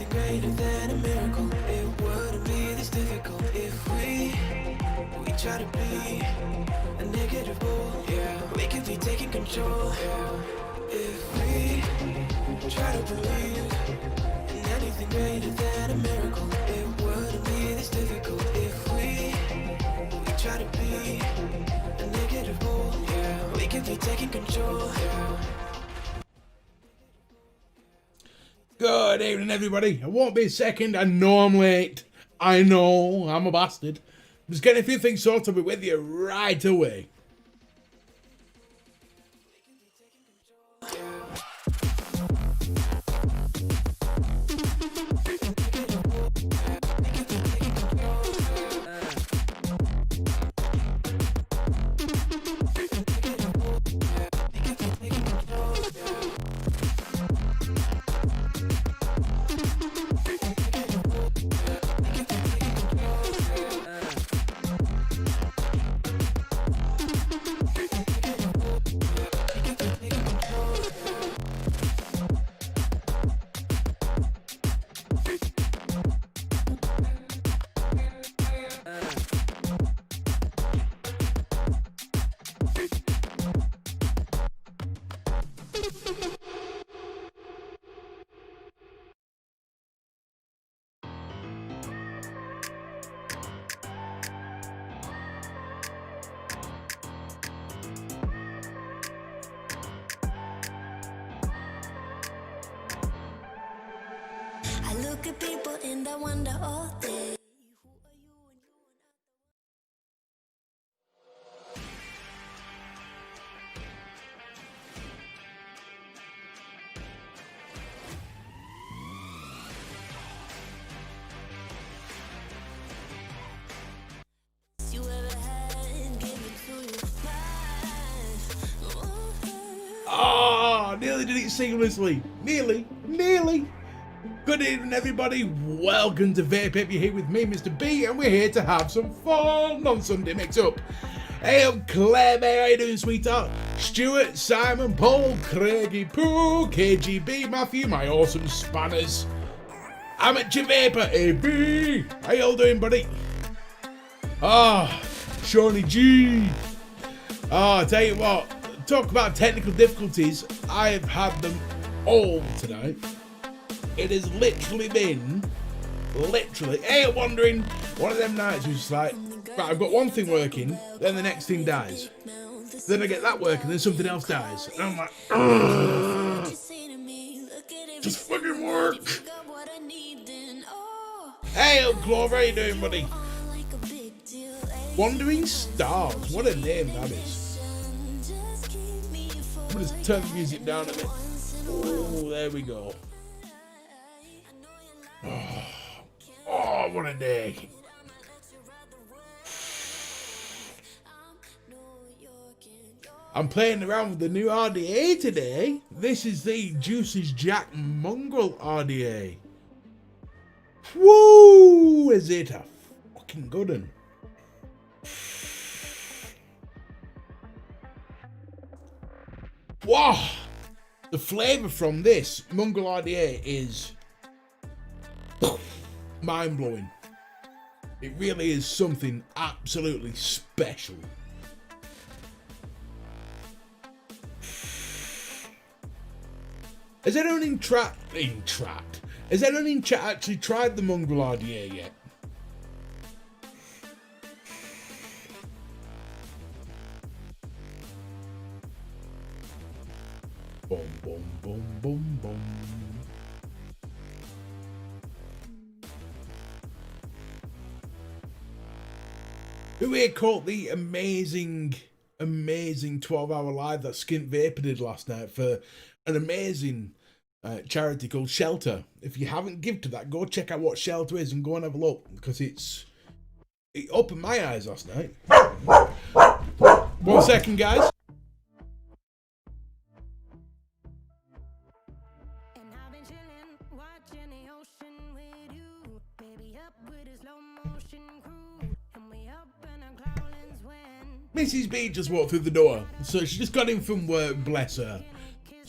anything greater than a miracle. It wouldn't be this difficult if we try to be a negative bull. Yeah, we could be taking control. Yeah, if we try to believe in anything greater than a miracle. It wouldn't be this difficult if we try to be a negative bull. Yeah, we could be taking control. Yeah. Good evening, everybody. I won't be a second. I know I'm late. I know I'm a bastard. I'm just getting a few things sorted. I'll be with you right away. I look at people and I wonder all day. You ever had, give it to you. Ah, nearly did it seamlessly. Nearly. Good evening, everybody. Welcome to VAPE. You're here with me, Mr. B, and we're here to have some fun on Sunday Mixup. Hey, I'm Claire May. How you doing, sweetheart? Stuart, Simon, Paul, Craigie, Pooh, KGB, Matthew, my awesome spanners. Amateur Vapor, AB. How y'all doing, buddy? Ah, Shawnee G. I tell you what, talk about technical difficulties. I've had them all tonight. It has literally been, hey, I'm wondering, one of them nights was just like, right, I've got one thing working, then the next thing dies. Then I get that working, then something else dies. And I'm like, ugh, just fucking work. Hey, Old Clover, how you doing, buddy? Wandering Stars, what a name that is. I'm gonna just turn the music down a bit. Oh, there we go. Oh, what a day. I'm playing around with the new RDA today. This is the Juices Jack Mongrel RDA. Woo! Is it a fucking good one? Wow! The flavour from this Mongrel RDA is mind-blowing. It really is something absolutely special. Has anyone Has anyone in chat actually tried the Mongrel RDA yet? Boom, boom, boom, boom, boom. Who here caught the amazing 12-hour live that Skint Vapor did last night for an amazing charity called Shelter? If you haven't given to that, go check out what Shelter is and go and have a look, because it opened my eyes last night. 1 second, guys. Mrs. B just walked through the door, so she just got in from work, bless her.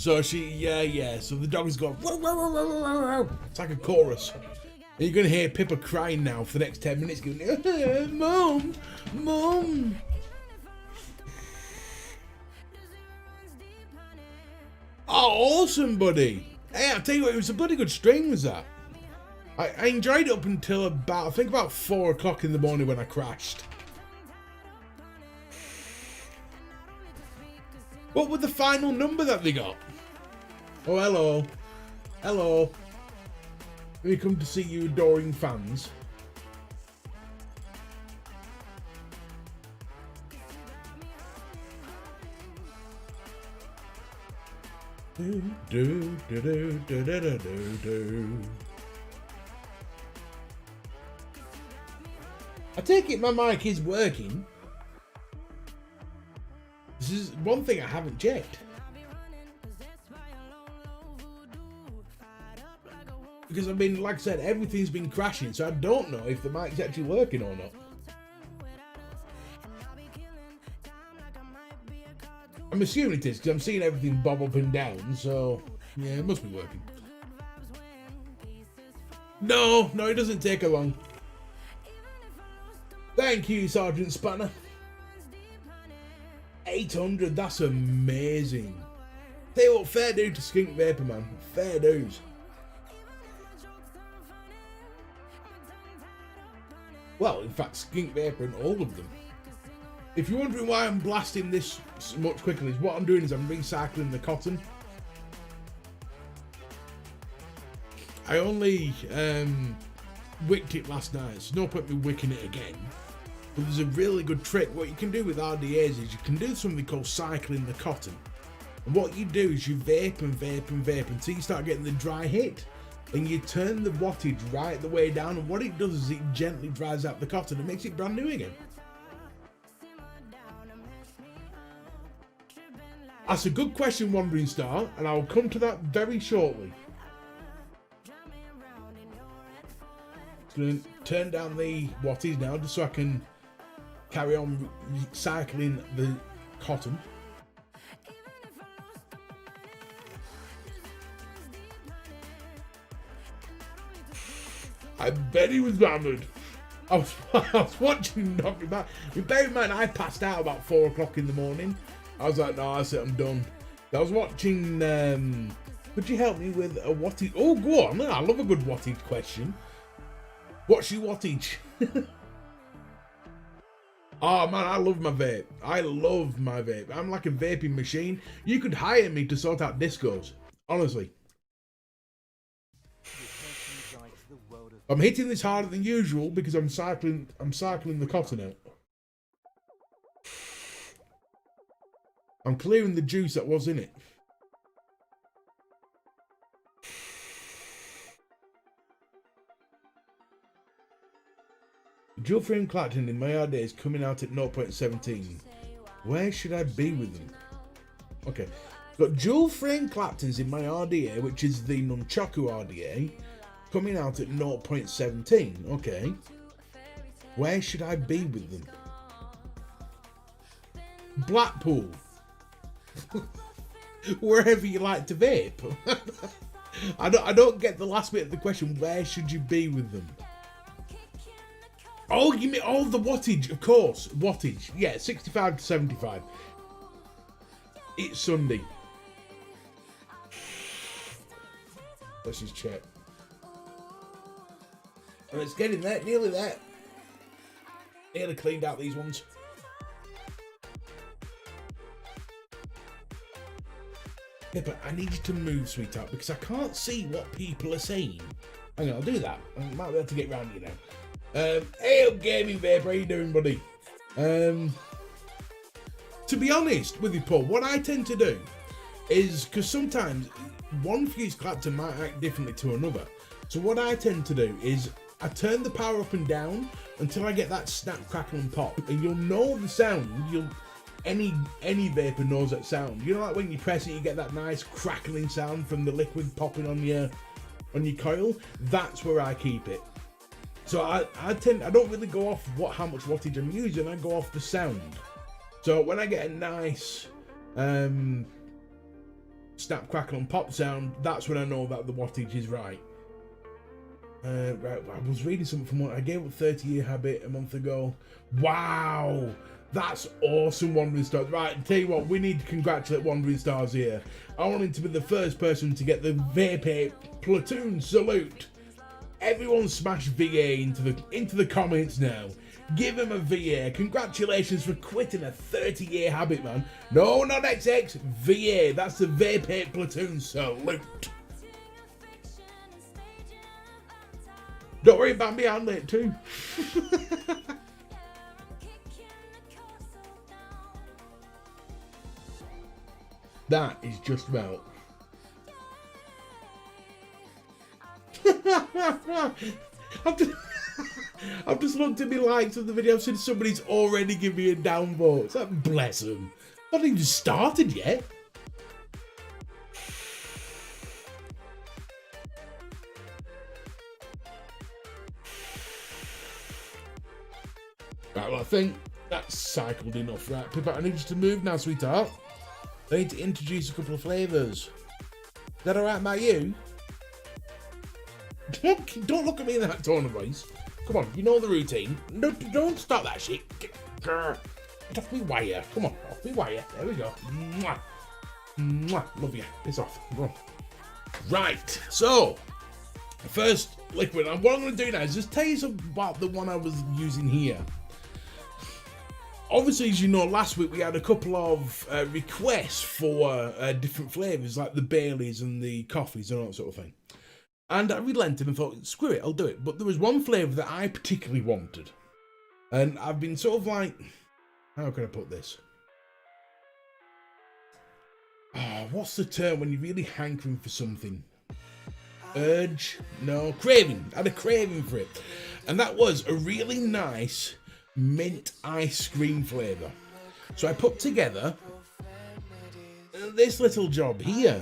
So so the dog is going, "Wow, wow, wow, wow, wow, wow." It's like a chorus. And you're going to hear Pippa crying now for the next 10 minutes going, Mum, Mum. Oh, awesome, buddy. Hey, I'll tell you what, it was a bloody good stream, was that? I enjoyed it up until about 4 o'clock in the morning when I crashed. What was the final number that they got? Oh, hello. Hello. We come to see you adoring fans. Do, do, do, do, do, do, do, do. I take it my mic is working. This is one thing I haven't checked. Because I mean, like I said, everything's been crashing, so I don't know if the mic's actually working or not. I'm assuming it is, because I'm seeing everything bob up and down, so yeah, it must be working. No, it doesn't take long. Thank you, Sergeant Spanner. 800, that's amazing. Tell you what, fair do to Skink Vapor, man. Fair dues. Well, in fact, Skink Vapor and all of them. If you're wondering why I'm blasting this much quicker, is what I'm doing is I'm recycling the cotton. I only wicked it last night, so no point me wicking it again. But there's a really good trick. What you can do with RDAs is you can do something called cycling the cotton. And what you do is you vape and vape and vape until you start getting the dry hit. And you turn the wattage right the way down, and what it does is it gently dries out the cotton and makes it brand new again. That's a good question, Wandering Star, and I'll come to that very shortly. Just going to turn down the wattage now just so I can carry on recycling the cotton. I bet he was hammered. I was watching Knocking Back. Bear in mind, I passed out about 4 o'clock in the morning. I was like, no, that's it, I'm done. I was watching, could you help me with a wattage? Oh, go on, I love a good wattage question. What's your wattage? Oh man, I love my vape. I love my vape. I'm like a vaping machine. You could hire me to sort out discos. Honestly. I'm hitting this harder than usual because I'm cycling the cotton out. I'm clearing the juice that was in it. Dual frame Clacton in my RDA is coming out at 0.17. Where should I be with them? Okay. Got dual frame Clactons in my RDA, which is the Nunchaku RDA, coming out at 0.17. Okay. Where should I be with them? Blackpool. Wherever you like to vape. I don't get the last bit of the question. Where should you be with them? Oh, you mean the wattage, of course. Wattage. Yeah, 65 to 75. It's Sunday. Let's just check. And it's getting there, nearly there. Nearly cleaned out these ones. Pippa, I need you to move, sweetheart, because I can't see what people are saying. Hang on, I'll do that. I might be able to get round you now. Hey up, Gaming Vape, how you doing, buddy? To be honest with you, Paul, what I tend to do is, because sometimes one fuse Clacton might act differently to another. So what I tend to do is I turn the power up and down until I get that snap, crackle and pop, and you'll know the sound. Any vapor knows that sound. You know, like when you press it, you get that nice crackling sound from the liquid popping on your coil. That's where I keep it. So I don't really go off how much wattage I'm using. I go off the sound. So when I get a nice snap, crackle and pop sound, that's when I know that the wattage is right. Right, I was reading something from one. I gave up 30-year habit a month ago. Wow, that's awesome, Wandering Stars. Right, tell you what, we need to congratulate Wandering Stars here. I want him to be the first person to get the VAPE platoon salute. Everyone smash VA into the comments now. Give him a VA. Congratulations for quitting a 30-year habit, man. No, not XX. VA. That's the VAPE platoon salute. Don't worry about me, I'm late too. That is just about. I've just looked at me likes of the video. I've seen somebody's already given me a downvote. It's like, bless them. Not even started yet. Right, well, I think that's cycled enough, right? Pippa, I need you to move now, sweetheart. I need to introduce a couple of flavours. Is that alright by you? Don't look at me in that tone of voice. Come on, you know the routine. No, don't stop that shit. Get off me wire. Come on, off me wire. There we go. Mwah. Mwah. Love you. Piss off. Right, so the first liquid. And what I'm going to do now is just tell you something about the one I was using here. Obviously, as you know, last week we had a couple of requests for different flavours, like the Baileys and the coffees and all that sort of thing. And I relented and thought, screw it, I'll do it. But there was one flavour that I particularly wanted. And I've been sort of like, how can I put this? Oh, what's the term when you're really hankering for something? Urge? No, craving. I had a craving for it. And that was a really nice mint ice cream flavour. So I put together this little job here,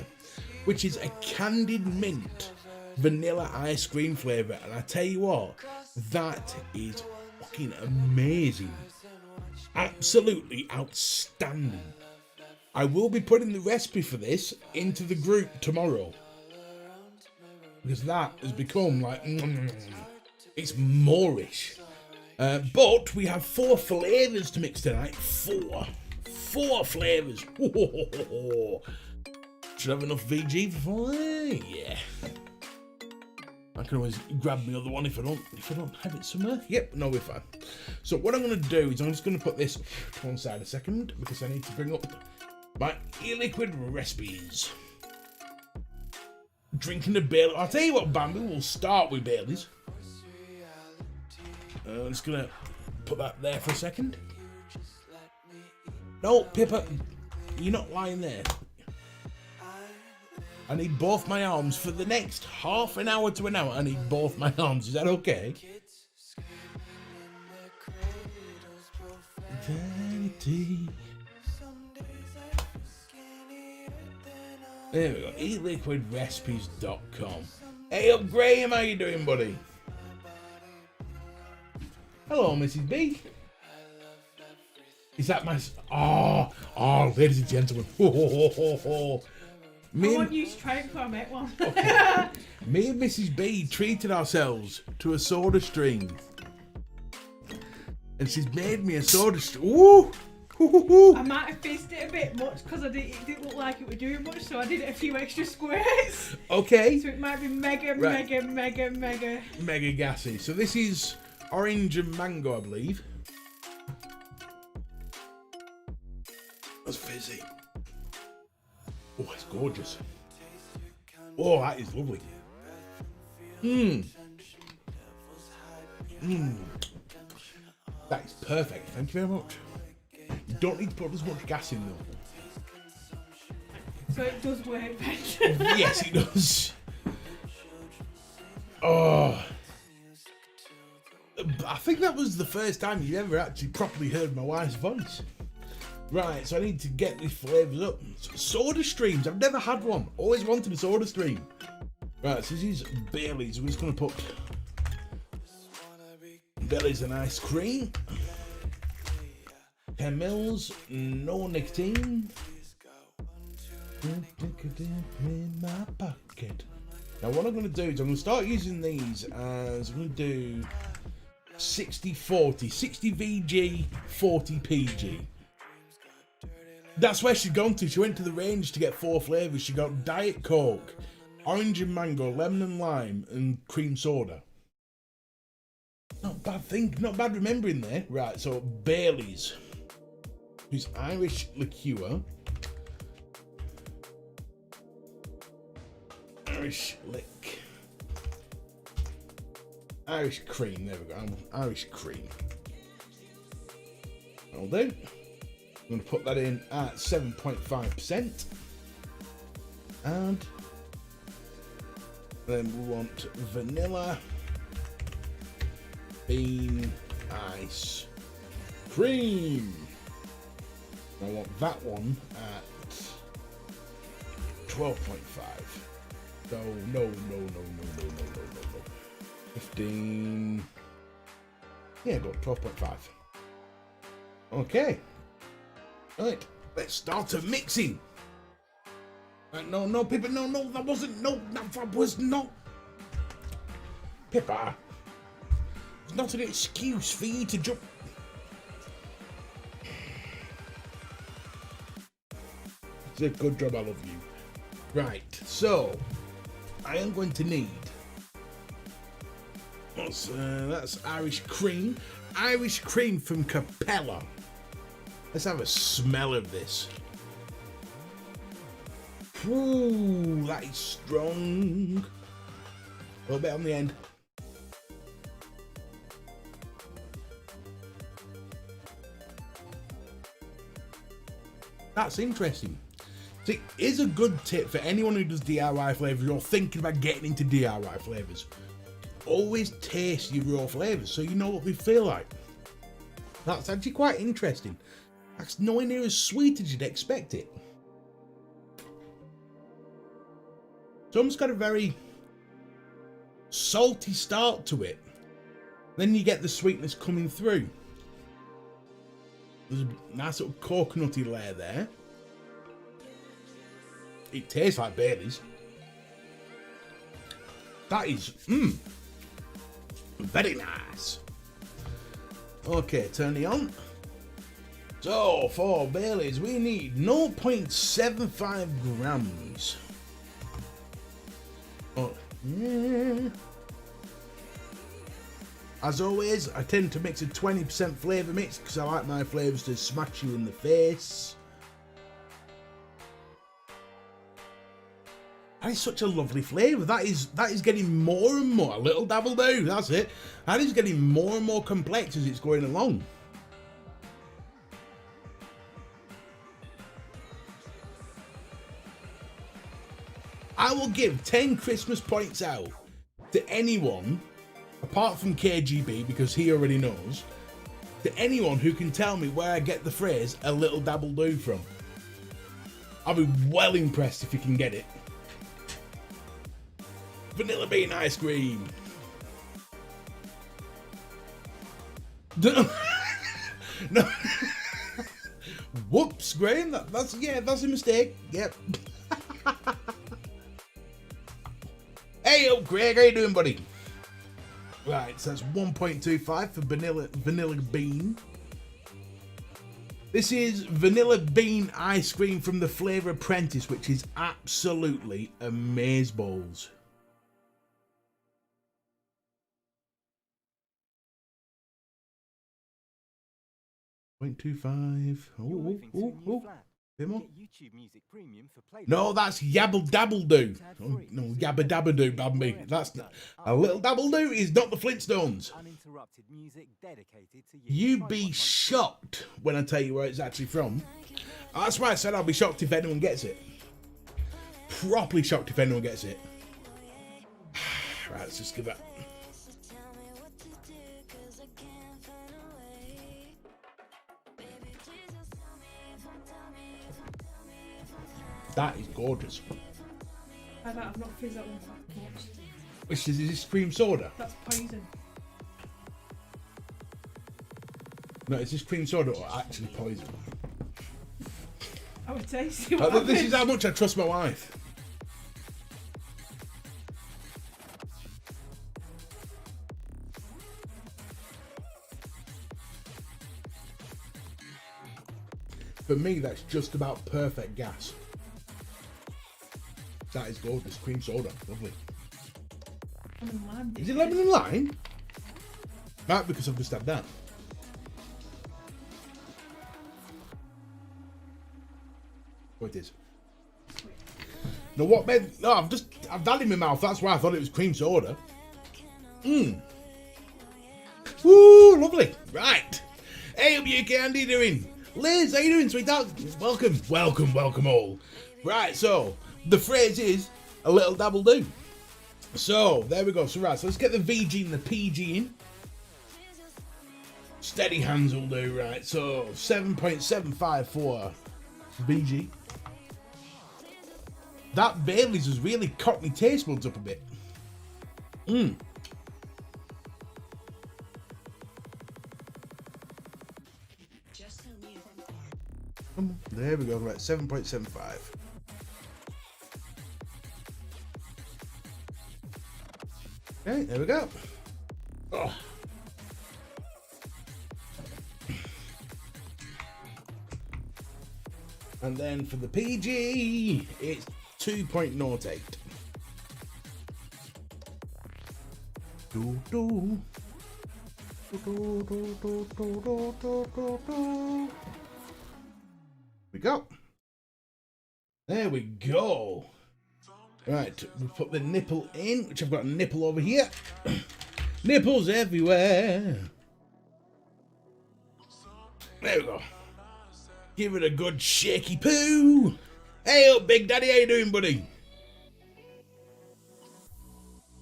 which is a candied mint vanilla ice cream flavour. And I tell you what, that is fucking amazing. Absolutely outstanding. I will be putting the recipe for this into the group tomorrow, because that has become like, it's moreish. But we have 4 flavours to mix tonight. 4 flavours. Should have enough VG for 4. Yeah. I can always grab the other one if I don't have it somewhere. Yep, no, we're fine. So what I'm going to do is I'm just going to put this to one side a second, because I need to bring up my e-liquid recipes. Drinking the Baileys. I'll tell you what, Bambi, we'll start with Baileys. I'm just going to put that there for a second. No, Pippa, you're not lying there. I need both my arms for the next half an hour to an hour. I need both my arms. Is that okay? Vanity. There we go. eatliquidrecipes.com. Hey up, Graham, how you doing, buddy? Hello, Mrs. B. Is that my... Oh, ladies and gentlemen. I want you to try it before I make one. Okay. Me and Mrs. B treated ourselves to a soda stream. And she's made me a soda stream. Ooh! I might have fizzed it a bit much because it didn't look like it was doing much, so I did a few extra squirts. Okay. So it might be mega gassy. So this is orange and mango, I believe. That's fizzy. Oh, it's gorgeous. Oh, that is lovely. That is perfect. Thank you very much. You don't need to put as much gas in though. So it does work better. Yes, it does. Oh. I think that was the first time you ever actually properly heard my wife's voice. Right, so I need to get these flavours up. Soda streams, I've never had one. Always wanted a soda stream. Right, so this is Baileys. We're just going to put Baileys and ice cream. 10 mils, no nicotine. In my pocket. Now what I'm going to do is I'm going to start using these as I'm going to do 60-40, 60 VG, 40 PG. That's where she's gone to. She went to the range to get 4 flavours. She got Diet Coke, orange and mango, lemon and lime, and cream soda. Not bad thing, not bad remembering there. Right, so Bailey's, who's Irish liqueur. Irish lick. Irish cream, there we go. Irish cream. That'll do. I'm going to put that in at 7.5%. And then we want vanilla bean ice cream. I want that one at 12.5. No. 15. Yeah, got 12.5. Okay. Right, let's start a mixing. No, Pippa, no, that wasn't, that was not. Pippa, it's not an excuse for you to jump. It's a good job, I love you. Right, so I am going to need, that's Irish cream. Irish cream from Capella. Let's have a smell of this. Ooh, that is strong. A little bit on the end. That's interesting. See, here's a good tip for anyone who does DIY flavours or thinking about getting into DIY flavours. Always taste your raw flavours so you know what they feel like. That's actually quite interesting. That's nowhere near as sweet as you'd expect it. It's almost got a very salty start to it. Then you get the sweetness coming through. There's a nice little coconutty layer there. It tastes like Bailey's. That is, very nice. Okay, turn it on. So, for Bailey's, we need 0.75 grams. Oh, yeah. As always, I tend to mix a 20% flavour mix because I like my flavours to smash you in the face. That is such a lovely flavour. That is getting more and more. A little dabble do, that's it. That is getting more and more complex as it's going along. I will give 10 Christmas points out to anyone, apart from KGB because he already knows, to anyone who can tell me where I get the phrase "a little dabble do" from. I'll be well impressed if you can get it. Vanilla bean ice cream. No. Whoops, Graham. That's a mistake. Yep. Hey, Craig, how you doing, buddy? Right, so that's 1.25 for vanilla bean. This is vanilla bean ice cream from the Flavour Apprentice, which is absolutely amazeballs. .25. Oh. Bit more. No, that's Yabble Dabble Do. Oh, no, Yabba Dabba Do, Bambi. That's not. A little dabble do is not the Flintstones. You be shocked when I tell you where it's actually from. That's why I said I'll be shocked if anyone gets it. Properly shocked if anyone gets it. Right, let's just give that. That is gorgeous. I've not fizzed that one that much. Which is this cream soda? That's poison. No, is this cream soda or actually poison? I would taste it. This is how much I trust my wife. For me, that's just about perfect gas. That is gorgeous. Cream soda. Lovely. Is it lemon and lime? Right, because I've just had that. Oh, it is. No, what made... No, I've had it in my mouth. That's why I thought it was cream soda. Mmm. Woo, lovely. Right. Hey, up you how are you doing? Liz, how you doing, sweetheart? Welcome, welcome, welcome all. Right, so, the phrase is, a little dabble do. So, there we go. So, right, so let's get the VG and the PG in. Steady hands will do, right. So, 7.75 for VG. That Bailey's has really cocked my taste buds up a bit. Mmm. There we go, right, 7.75. Okay, there we go. Oh. And then for the PG, it's 2.08. Do do. Do do do do do do do do. We go. There we go. Right, we put the nipple in, which I've got a nipple over here. Nipples everywhere. There we go. Give it a good shaky poo. Hey up, Big Daddy, how you doing, buddy?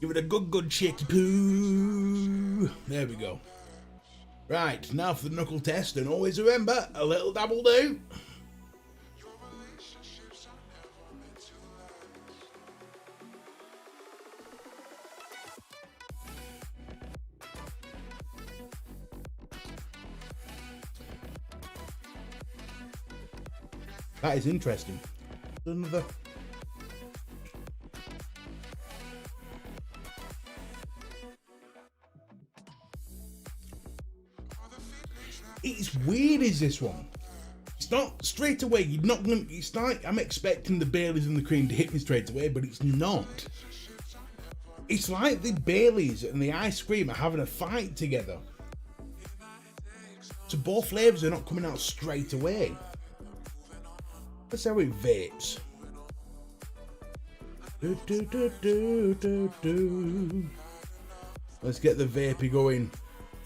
Give it a good shaky poo. There we go. Right, now for the knuckle test, and always remember, a little dabble do. That is interesting. Another. It's weird, is this one? It's not straight away. You're not gonna. It's like I'm expecting the Baileys and the cream to hit me straight away, but it's not. It's like the Baileys and the ice cream are having a fight together. So both flavors are not coming out straight away. Let's see how it vapes. Do, do, do, do, do, do. Let's get the vapey going.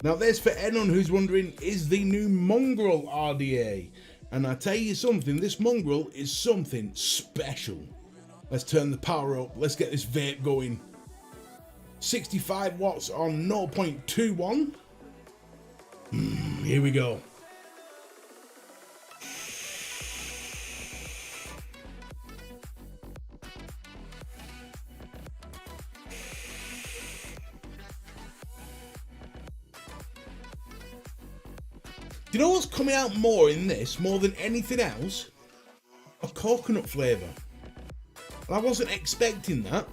Now this, for anyone who's wondering, is the new Mongrel RDA. And I tell you something, this Mongrel is something special. Let's turn the power up. Let's get this vape going. 65 watts on 0.21. Here we go. Do you know what's coming out more in this, more than anything else? A coconut flavour. And I wasn't expecting that.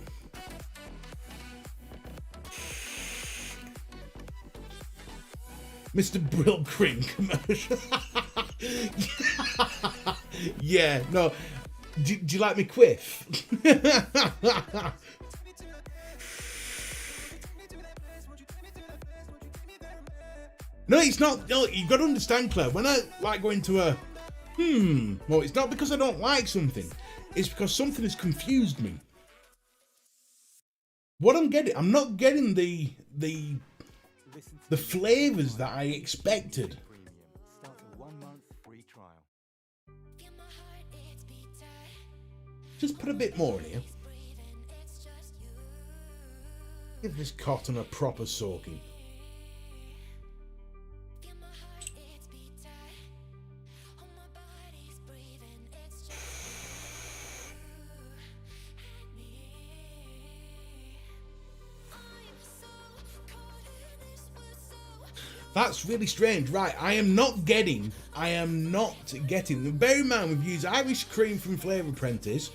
Mr. Brill Cream commercial. Yeah, no. Do you like me quiff? No, it's not. No, you've got to understand, Claire. When I like going to a well, it's not because I don't like something. It's because something has confused me. What I'm not getting the flavors that I expected. Just put a bit more in here. Give this cotton a proper soaking. That's really strange. Right, I am not getting, bear in mind we've used Irish cream from Flavour Apprentice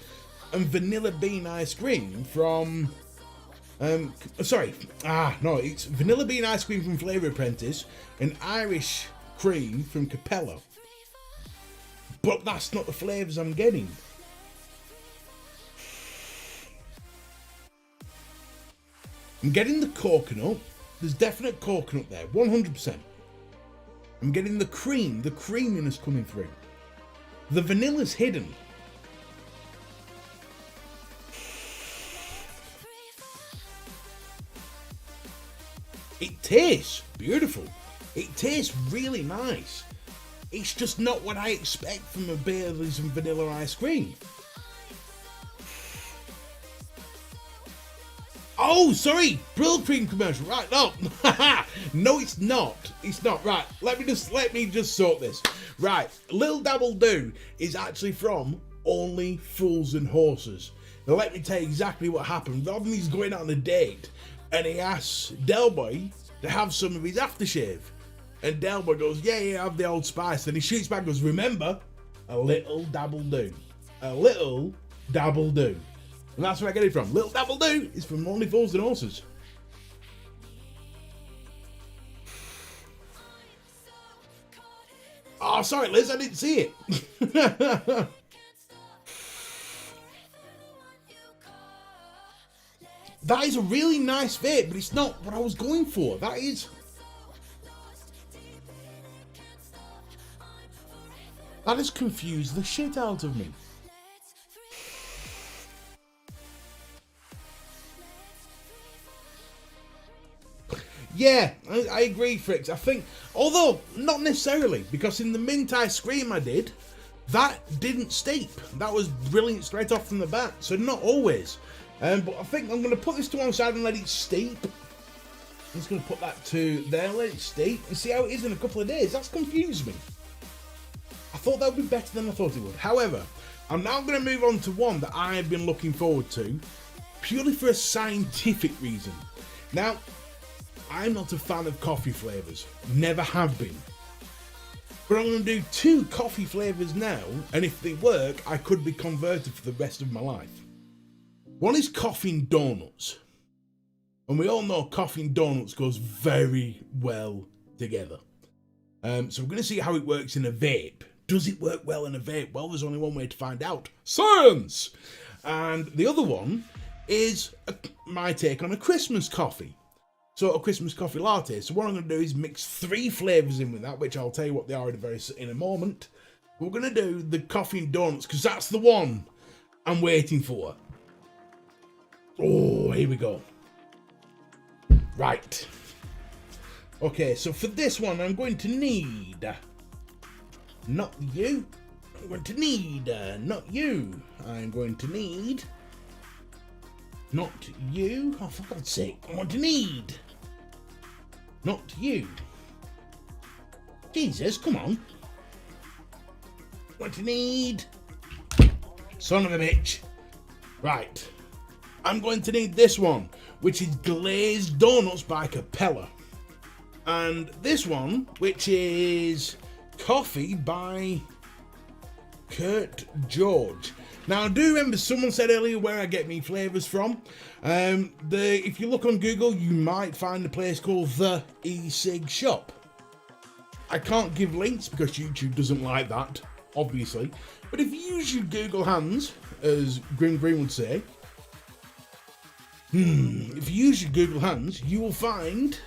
and vanilla bean ice cream from, it's vanilla bean ice cream from Flavour Apprentice and Irish cream from Capella. But that's not the flavours I'm getting. I'm getting the coconut. There's definite coconut there, 100%. I'm getting the cream, the creaminess coming through. The vanilla's hidden. It tastes beautiful. It tastes really nice. It's just not what I expect from a Baileys and vanilla ice cream. Oh, sorry, Brill Cream commercial. Right, no, no, it's not. It's not. Right, let me just sort this. Right, Little Dabble Do is actually from Only Fools and Horses. Now, let me tell you exactly what happened. Rodney's going out on a date, and he asks Delboy to have some of his aftershave. And Delboy goes, yeah, have the Old Spice. And he shoots back and goes, remember, a little dabble do. A little dabble do. And that's where I get it from. Little Dabble Do is from Only Fools and Horses. Oh, sorry, Liz, I didn't see it. That is a really nice vape, but it's not what I was going for. That has confused the shit out of me. Yeah, I agree, Fricks. I think, although not necessarily, because in the mint ice cream I did, that didn't steep. That was brilliant straight off from the bat, so not always. But I think I'm going to put this to one side and let it steep. I'm just going to put that to there, let it steep, and see how it is in a couple of days. That's confused me. I thought that would be better than I thought it would. However, I'm now going to move on to one that I've been looking forward to, purely for a scientific reason. Now, I'm not a fan of coffee flavours. Never have been. But I'm going to do 2 coffee flavours now, and if they work, I could be converted for the rest of my life. One is coffee and donuts. And we all know coffee and donuts goes very well together. So we're going to see how it works in a vape. Does it work well in a vape? Well, there's only one way to find out. Science! And the other one is my take on a Christmas coffee. So a Christmas coffee latte. So what I'm going to do is mix 3 flavours in with that, which I'll tell you what they are in a moment. We're going to do the coffee and donuts, because that's the one I'm waiting for. Oh, here we go. Right. Okay, so for this one, I'm going to need... Not you. I'm going to need... Not you. I'm going to need... Not you. Oh, for God's sake. I'm going to need... Not you. Jesus, come on. I'm going to need... Son of a bitch. Right. I'm going to need this one, which is Glazed Donuts by Capella. And this one, which is Coffee by Kurt George. Now, I do remember someone said earlier where I get me flavours from. If you look on Google, you might find a place called The E-Cig Shop. I can't give links because YouTube doesn't like that, obviously. But if you use your Google hands, as Grim Green would say, if you use your Google hands, you will find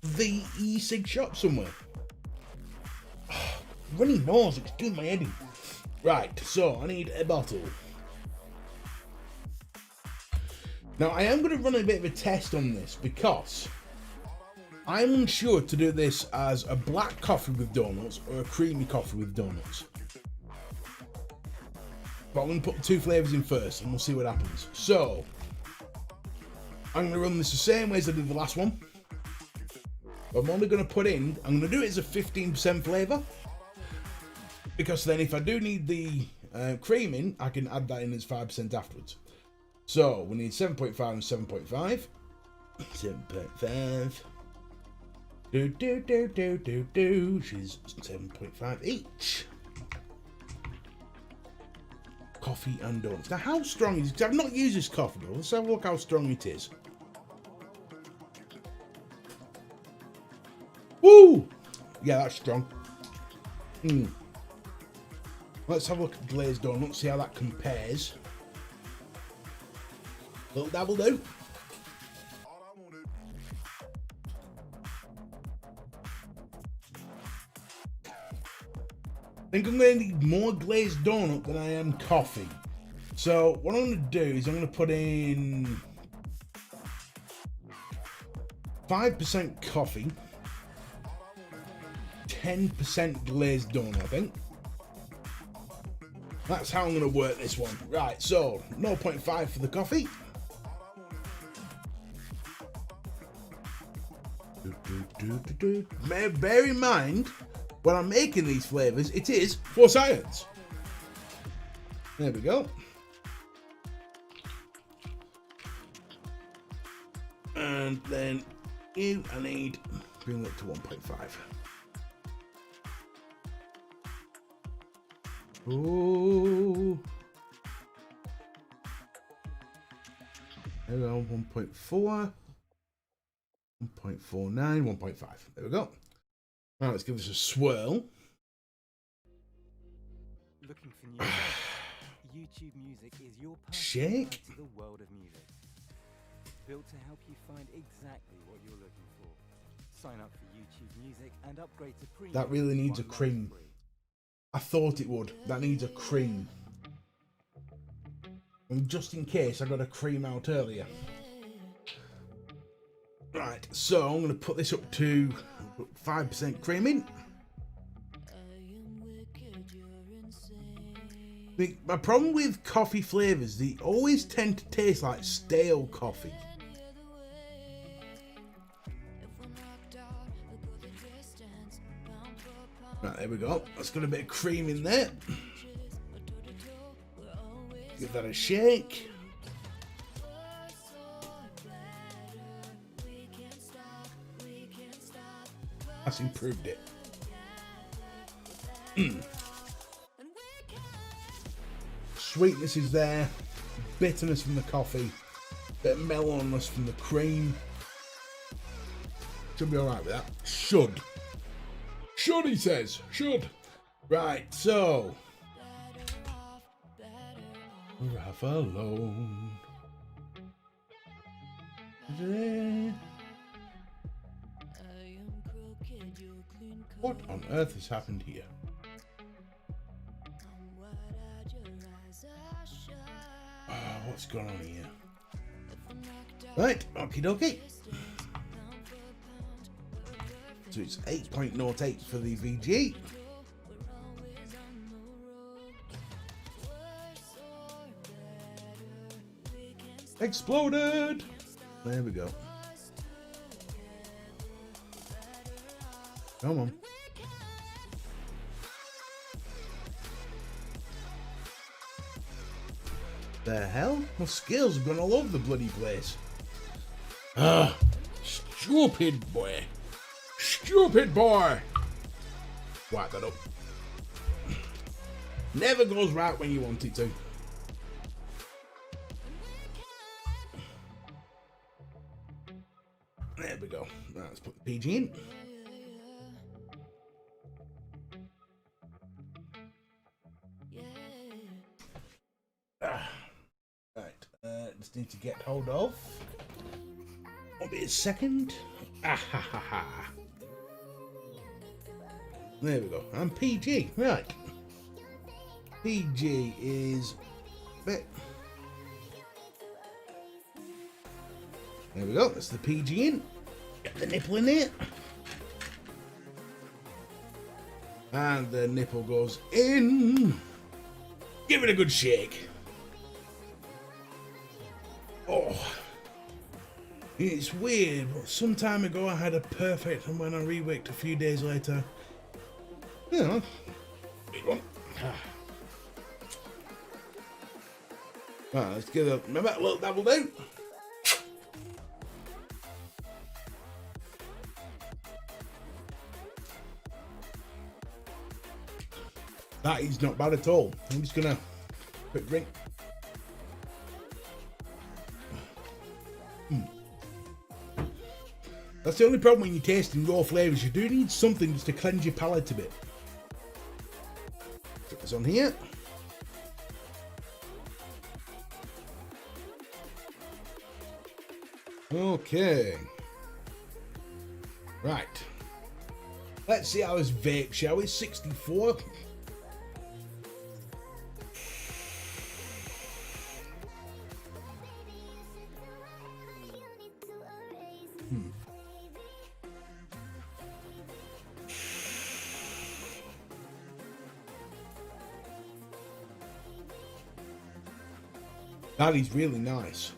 The E-Cig Shop somewhere. Oh, runny nose, it's doing my head in. Right, so I need a bottle. Now I am going to run a bit of a test on this because I'm unsure to do this as a black coffee with donuts or a creamy coffee with donuts. But I'm going to put 2 flavours in first and we'll see what happens. So, I'm going to run this the same way as I did the last one. But I'm only going to put in, I'm going to do it as a 15% flavour. Because then if I do need the cream in, I can add that in as 5% afterwards. So we need 7.5 and 7.5. 7.5. She's 7.5 each. Coffee and donuts. Now, how strong is it? 'Cause I've not used this coffee though. Let's have a look how strong it is. Woo! Yeah, that's strong. Let's have a look at glazed donuts, see how that compares. Little dabble do. I think I'm going to need more glazed donut than I am coffee. So what I'm going to do is I'm going to put in 5% coffee, 10% glazed donut, I think. That's how I'm going to work this one. Right, so 0.5 for the coffee. Bear in mind, when I'm making these flavours, it is for science. There we go. And then I need bring it to 1.5. Oh, there we go. 1.4, 1.49, 1.5. There we go. Now let's give this a swirl. Looking for new YouTube Music is your Shake. to the world of music. Built to help you find exactly what you're looking for. Sign up for YouTube Music and upgrade to premium. That really needs a cream. I thought it would. That needs a cream. And just in case I got a cream out earlier. Right, so I'm going to put this up to 5% cream in. My problem with coffee flavours, they always tend to taste like stale coffee. Right, there we go. Let's get a bit of cream in there. Give that a shake. That's improved it. Sweetness is there. Bitterness from the coffee. Bit of mellowness from the cream. Should be alright with that. Should. Should, he says. Should. Right, so. Laugh alone. What on earth has happened here? Oh, what's going on here? Right, okie dokie. So it's 8.08 for the VG. Exploded! There we go. Come on. The hell? My skills are gonna love the bloody place. Ah, stupid boy. Stupid boy. Wipe that up. Never goes right when you want it to. There we go. Right, let's put the PG in. Right, just need to get hold of. Won't be a second. Ah ha ha ha. There we go. And PG. Right. PG is bit. There we go. That's the PG in. Get the nipple in there. And the nipple goes in. Give it a good shake. Oh. It's weird, but some time ago I had a perfect, and when I re-waked a few days later, you know, big one. Right, let's give it a, remember that little double do? That is not bad at all. I'm just gonna quick drink. That's the only problem when you're tasting raw flavours. You do need something just to cleanse your palate a bit. Put this on here. Okay. Right. Let's see how this vape, shall we? 64. That is really nice.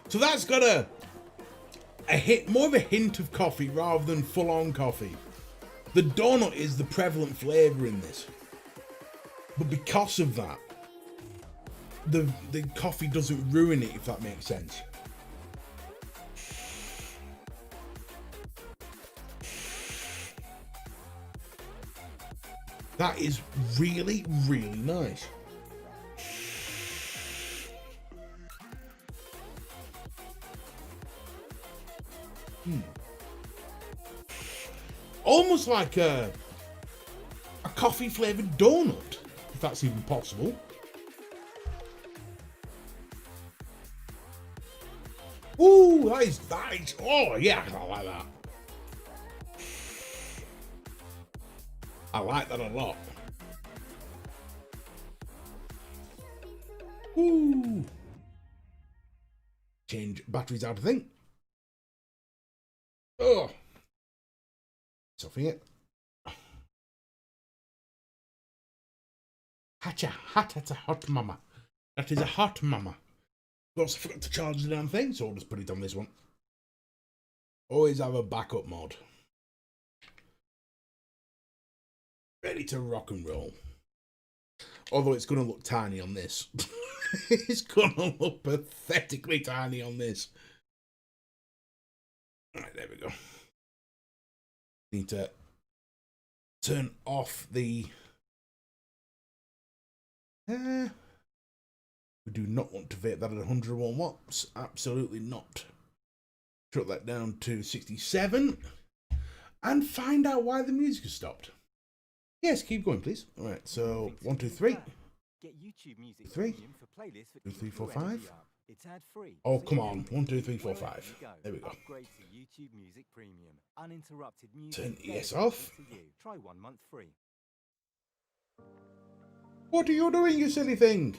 So that's got a hit, more of a hint of coffee rather than full-on coffee. The donut is the prevalent flavour in this, but because of that, the coffee doesn't ruin it, if that makes sense. That is really, really nice. Almost like a coffee flavoured donut, if that's even possible. Ooh, that is nice. Oh yeah, I like that. I like that a lot. Ooh. Change batteries out, I think. Oh. Softening it. Hatcha, that's a hot mama. That is a hot mama. Of course, I forgot to charge the damn thing, so I'll just put it on this one. Always have a backup mod. Ready to rock and roll. Although it's going to look tiny on this. It's going to look pathetically tiny on this. Alright, there we go. Need to turn off the... we do not want to vape that at 101 watts. Absolutely not. Shut that down to 67. And find out why the music has stopped. Yes, keep going, please. All right, so 1, 2, 3. Get YouTube Music 3. Premium for playlists that 2, 3, 4, keep your 5. energy up. It's ad-free. Oh, so come you on. can 1, 2, 3, 4, wherever 5. you go. There we go. Upgrade to YouTube Music Premium. Uninterrupted music. Turn ES dedicated off. to you. Try 1 month free. What are you doing, you silly thing?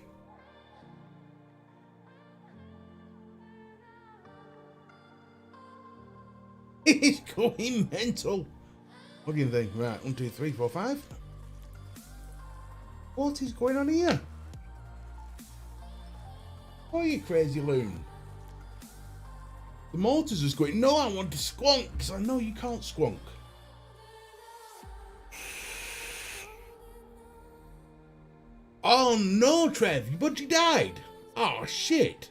He's going mental. What do you think? Right, 1, 2, 3, 4, 5. What is going on here? Oh, you crazy loon. The motor's just going, no, I want to squonk. Because I know you can't squonk. Oh no, Trev, but you died. Oh shit.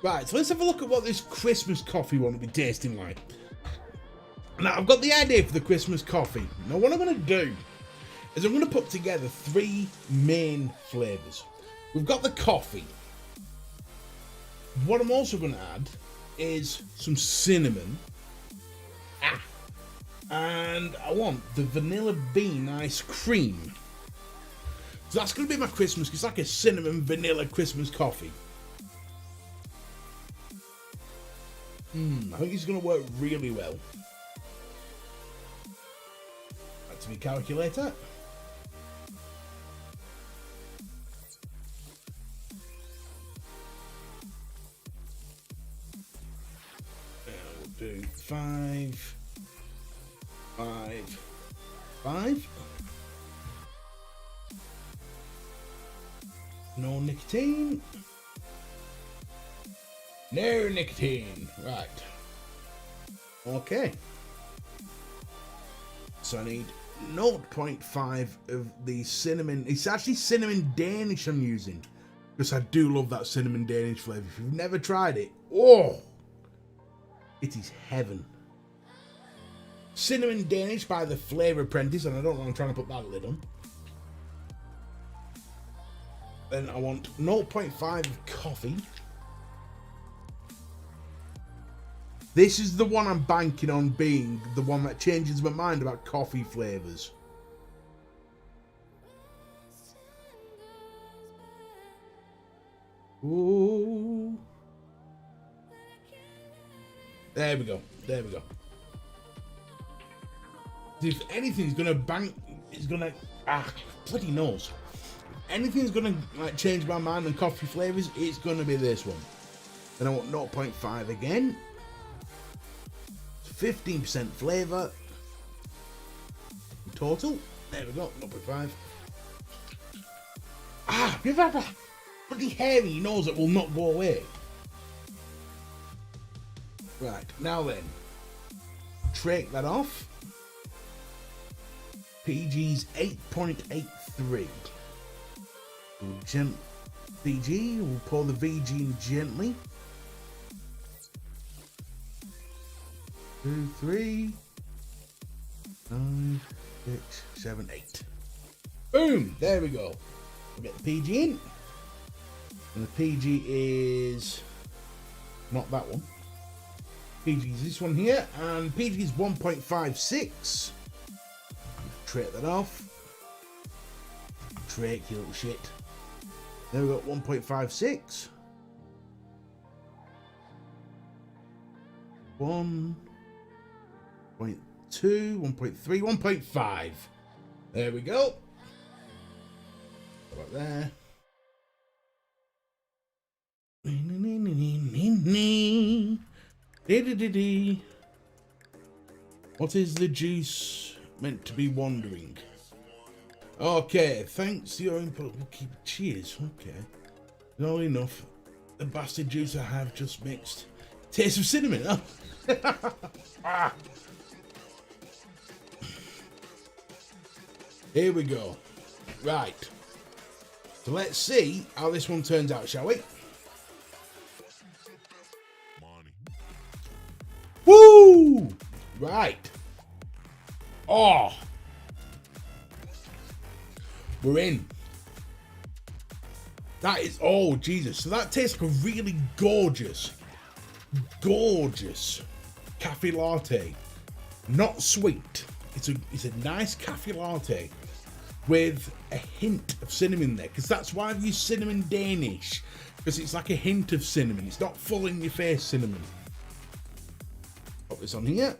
Right, so let's have a look at what this Christmas coffee one will be tasting like. Now, I've got the idea for the Christmas coffee. Now, what I'm going to do is I'm going to put together 3 main flavours. We've got the coffee. What I'm also going to add is some cinnamon. And I want the vanilla bean ice cream. So that's going to be my Christmas. It's like a cinnamon vanilla Christmas coffee. I think it's going to work really well. Back to my calculator. We'll do 5, 5, 5. No nicotine. No nicotine. Right. Okay. So I need 0.5 of the cinnamon. It's actually cinnamon Danish I'm using, because I do love that cinnamon Danish flavour. If you've never tried it, oh, it is heaven. Cinnamon Danish by the Flavour Apprentice, and I don't know, I'm trying to put that lid on. Then I want 0.5 of coffee. This is the one I'm banking on being the one that changes my mind about coffee flavours. Ooh. There we go. There we go. If anything's gonna bank, it's gonna bloody nose. If anything's gonna like change my mind on coffee flavours, it's gonna be this one. Then I want 0.5 again. 15% flavour. Total. There we go. 0.5. You've had a bloody hair in your nose that will not go away. Right, now then. Take that off. PG's 8.83. VG, we'll pour the VG in gently. 2, 3, 5, 6, 7, 8. Boom! There we go. We'll get the PG in. And the PG is not that one. PG is this one here. And PG is 1.56. Trake that off. Trake, you little shit. Then we've got 1.56. 1.2, 1.3, 1.5. There we go. About there. What is the juice meant to be wandering? Okay, thanks to your input. We'll keep cheers. Okay. Not enough. The bastard juice I have just mixed. Taste of cinnamon, huh? Here we go. Right. So let's see how this one turns out, shall we? Woo! Right. Oh. We're in. That is, oh Jesus. So that tastes like a really gorgeous cafe latte. Not sweet. It's a nice cafe latte with a hint of cinnamon there, because that's why I've used cinnamon Danish, because it's like a hint of cinnamon. It's not full in your face cinnamon. Put this on here.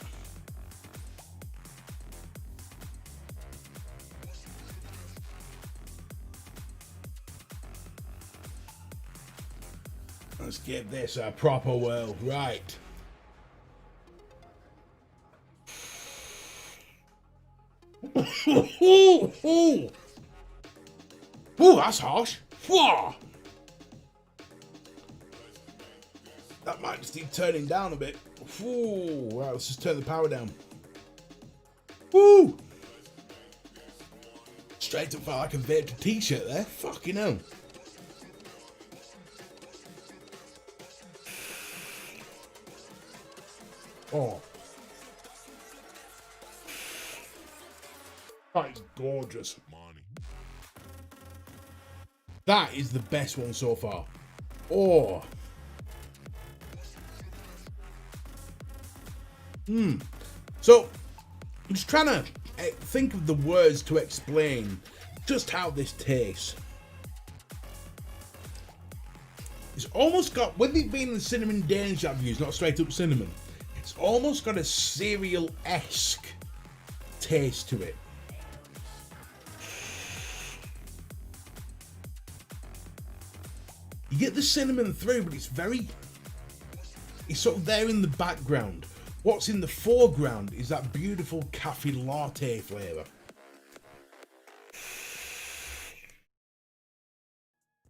Let's give this a proper whirl. Right. Ooh, that's harsh. That might just need turning down a bit. Right, let's just turn the power down. Woo! Straight up felt like a vaped t-shirt there. Fucking hell. Oh. That is gorgeous. That is the best one so far. Oh. So, I'm just trying to think of the words to explain just how this tastes. It's almost got, with it being the cinnamon Danish I've used, not straight up cinnamon, it's almost got a cereal-esque taste to it. You get the cinnamon through, but it's sort of there in the background. What's in the foreground is that beautiful cafe latte flavour.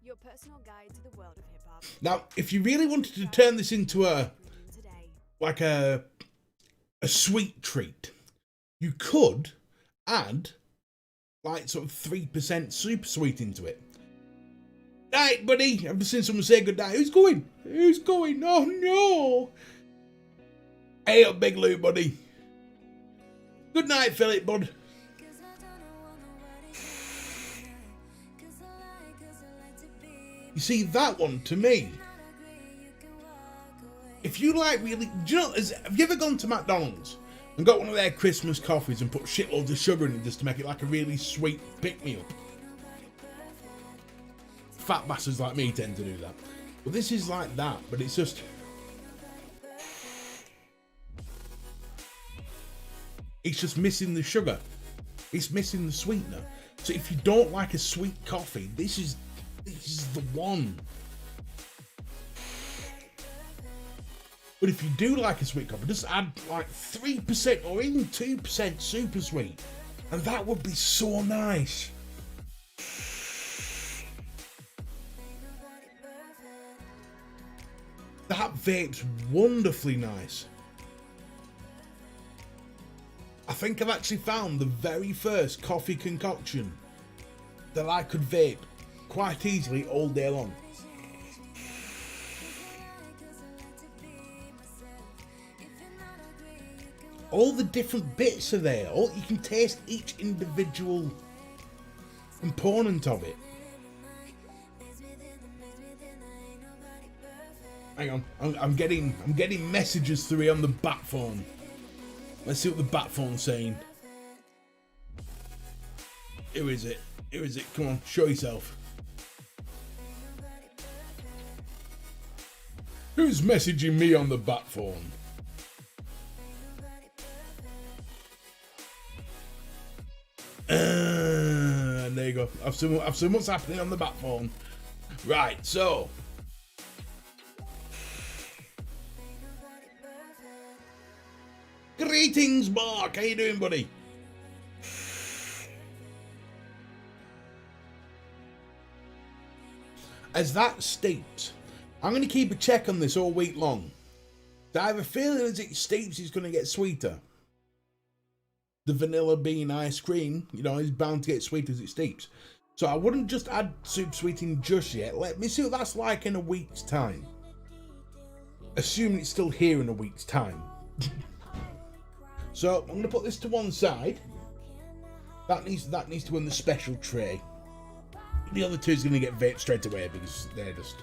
Your personal guide to the world of hip hop. Now, if you really wanted to turn this into a sweet treat, you could add like sort of 3% super sweet into it. Night, buddy. I've seen someone say good night. Who's going? Who's going? Oh no. Hey up, Big Lou, buddy. Good night, Philip, bud. You see, that one, to me, if you like really, do you know, have you ever gone to McDonald's and got one of their Christmas coffees and put shitloads of sugar in it just to make it like a really sweet pick-me-up? Fat bastards like me tend to do that. But this is like that, but it's just... It's just missing the sugar. It's missing the sweetener. So if you don't like a sweet coffee, this is the one. But if you do like a sweet coffee, just add like 3% or even 2% super sweet. And that would be so nice. That vape's wonderfully nice. I think I've actually found the very first coffee concoction that I could vape quite easily all day long. All the different bits are there. You can taste each individual component of it. Hang on, I'm getting messages through on the bat phone. Let's see what the bat phone's saying. Who is it? Who is it? Come on, show yourself. Who's messaging me on the bat phone? And there you go. I've seen what's happening on the bat phone. Right, so. Greetings, Mark. How you doing, buddy? As that steeps, I'm going to keep a check on this all week long. I have a feeling as it steeps, it's going to get sweeter. The vanilla bean ice cream, you know, is bound to get sweet as it steeps. So I wouldn't just add super sweetening just yet. Let me see what that's like in a week's time. Assuming it's still here in a week's time. So I'm going to put this to one side. That needs to go in the special tray. The other two is going to get vaped straight away because they're just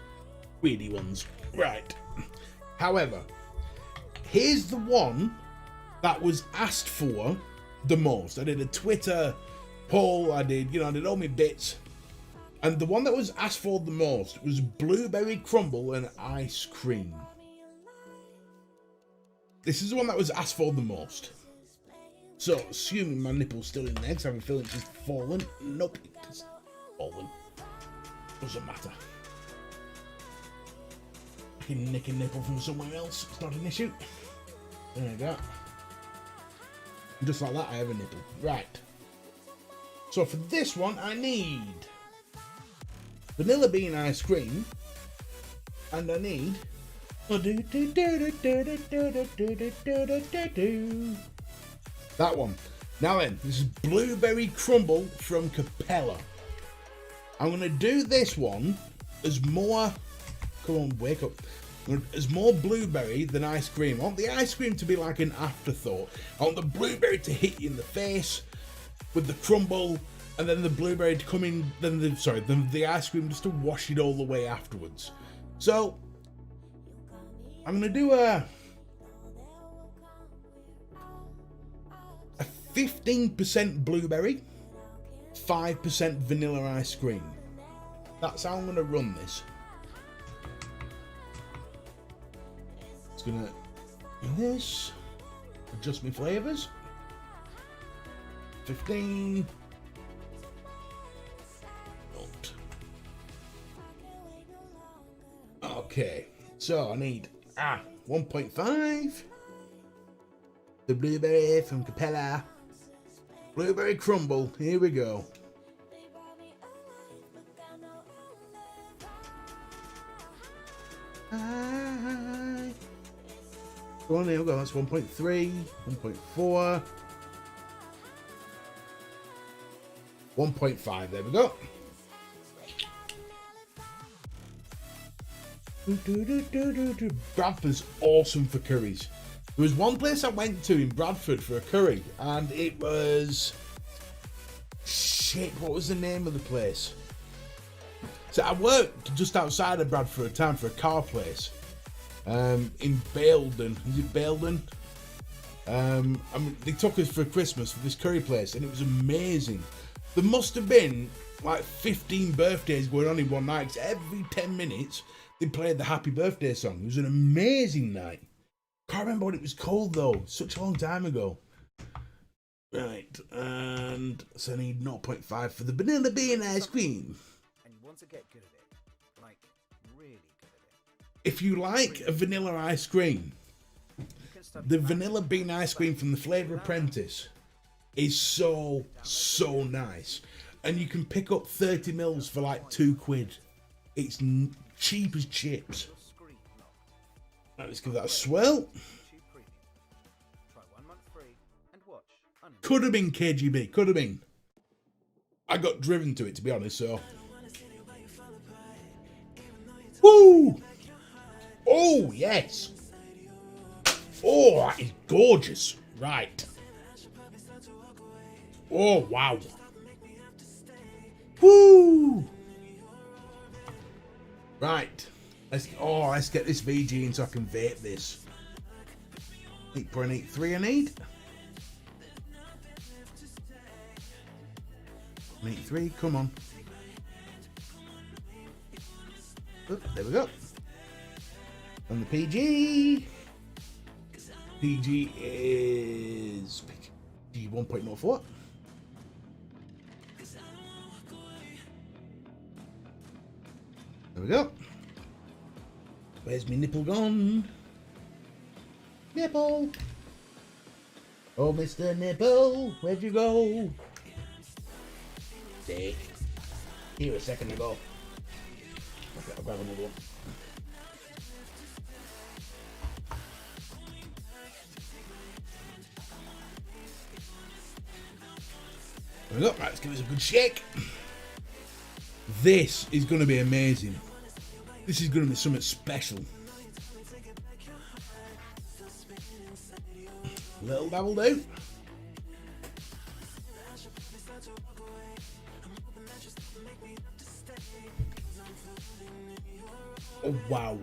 weirdy ones. Right. However, here's the one that was asked for the most. I did a Twitter poll. I did all my bits. And the one that was asked for the most was blueberry crumble and ice cream. This is the one that was asked for the most. So, assuming my nipple's still in there, because I have a feeling it's just fallen. Nope, it's fallen. Doesn't matter. I can nick a nipple from somewhere else. It's not an issue. There we go. And just like that, I have a nipple. Right. So for this one, I need vanilla bean ice cream, and I need that one. Now then, this is blueberry crumble from Capella. I'm going to do this one as more... Come on, wake up. As more blueberry than ice cream. I want the ice cream to be like an afterthought. I want the blueberry to hit you in the face with the crumble, and then the blueberry to come in, then the ice cream just to wash it all the way afterwards. So, I'm going to do a 15% blueberry, 5% vanilla ice cream. That's how I'm going to run this. It's going to do this, adjust my flavours. 15. Okay, so I need 1.5. The blueberry from Capella. Blueberry crumble. Here we go. Go on, here we go. That's 1.3, 1.4. 1.5, there we go. Bradford's awesome for curries. There was one place I went to in Bradford for a curry, and it was... Shit, what was the name of the place? So I worked just outside of Bradford at a time for a car place. In Baildon. Is it Baildon? They took us for Christmas for this curry place, and it was amazing. There must have been like 15 birthdays going on in one night, 'cause every 10 minutes they played the happy birthday song. It was an amazing night. Can't remember what it was called though, such a long time ago. Right, and so I need 0.5 for the vanilla bean ice cream. And you want to get good at it, like really good at it. If you like a vanilla ice cream, the vanilla bean ice cream from the Flavour Apprentice is so nice. And you can pick up 30 mils for like £2. It's cheap as chips. Right, let's give that a swirl. Could have been KGB, could have been. I got driven to it, to be honest, so. Woo! Oh, yes. Oh, that is gorgeous. Right. Oh, wow. Woo! Right. Let's get this VG in so I can vape this. 8.83 I need. 83, come on. Oh, there we go. And the PG. PG is PG 1.04. There we go. Where's my nipple gone? Nipple! Oh, Mr. Nipple, where'd you go? See? Here a second ago. I'll grab another one. There we go. Right, let's give this a good shake. This is going to be amazing. This is going to be something special. Little dabble do. Oh wow.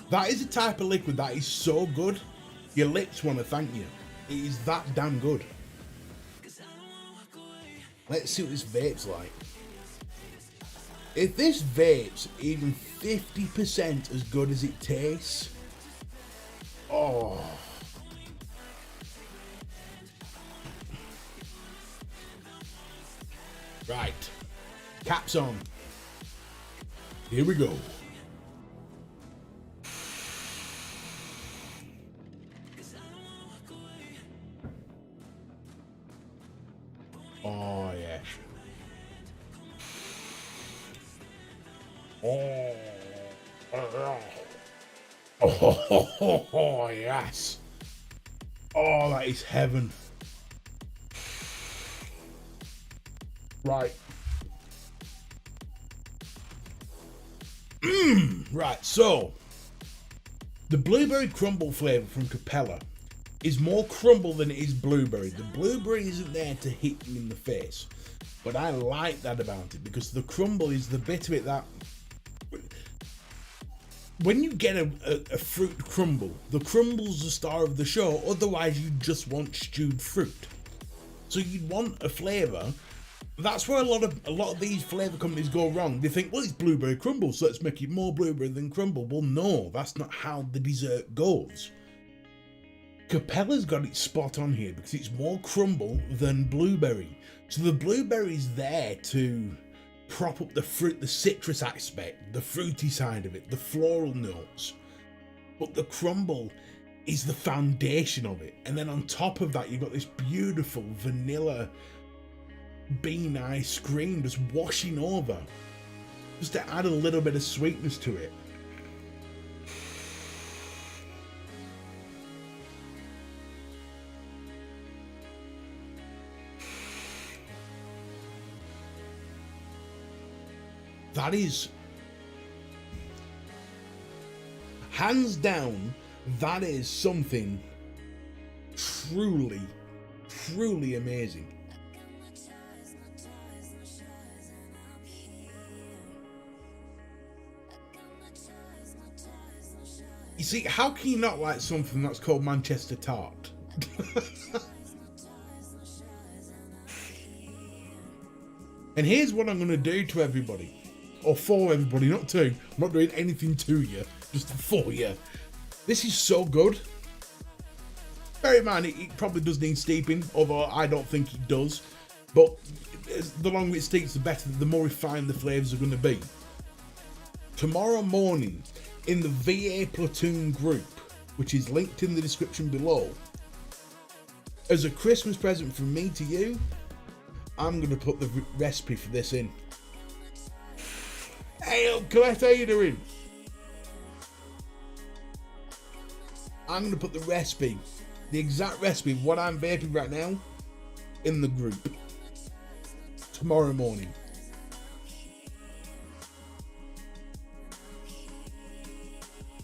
That is a type of liquid that is so good, your lips want to thank you. It is that damn good. Let's see what this vape's like. If this vape's even 50% as good as it tastes, oh. Right, caps on. Here we go. Oh yeah. Oh yes. Oh, that is heaven. Right. Right, so the blueberry crumble flavour from Capella is more crumble than it is blueberry. The blueberry isn't there to hit you in the face, but I like that about it because the crumble is the bit of it that when you get a fruit crumble, the crumble's the star of the show, otherwise you just want stewed fruit. So you'd want a flavour. That's where a lot of these flavour companies go wrong. They think, well, it's blueberry crumble, so let's make it more blueberry than crumble. Well, no, that's not how the dessert goes. Capella's got it spot on here because it's more crumble than blueberry. So the blueberry's there to prop up the fruit, the citrus aspect, the fruity side of it, the floral notes. But the crumble is the foundation of it. And then on top of that, you've got this beautiful vanilla bean ice cream just washing over. just to add a little bit of sweetness to it. That is, hands down, that is something truly, truly amazing. You see, how can you not like something that's called Manchester Tart? And here's what I'm going to do to everybody. Or for everybody, not to. I'm not doing anything to you, just for you. This is so good. Bear in mind, it probably does need steeping, although I don't think it does. But the longer it steeps, the better, the more refined the flavours are going to be. Tomorrow morning, in the VA Platoon group, which is linked in the description below, as a Christmas present from me to you, I'm going to put the recipe for this in. Hey, Colette, how you doing? I'm going to put the recipe, the exact recipe of what I'm vaping right now, in the group. Tomorrow morning.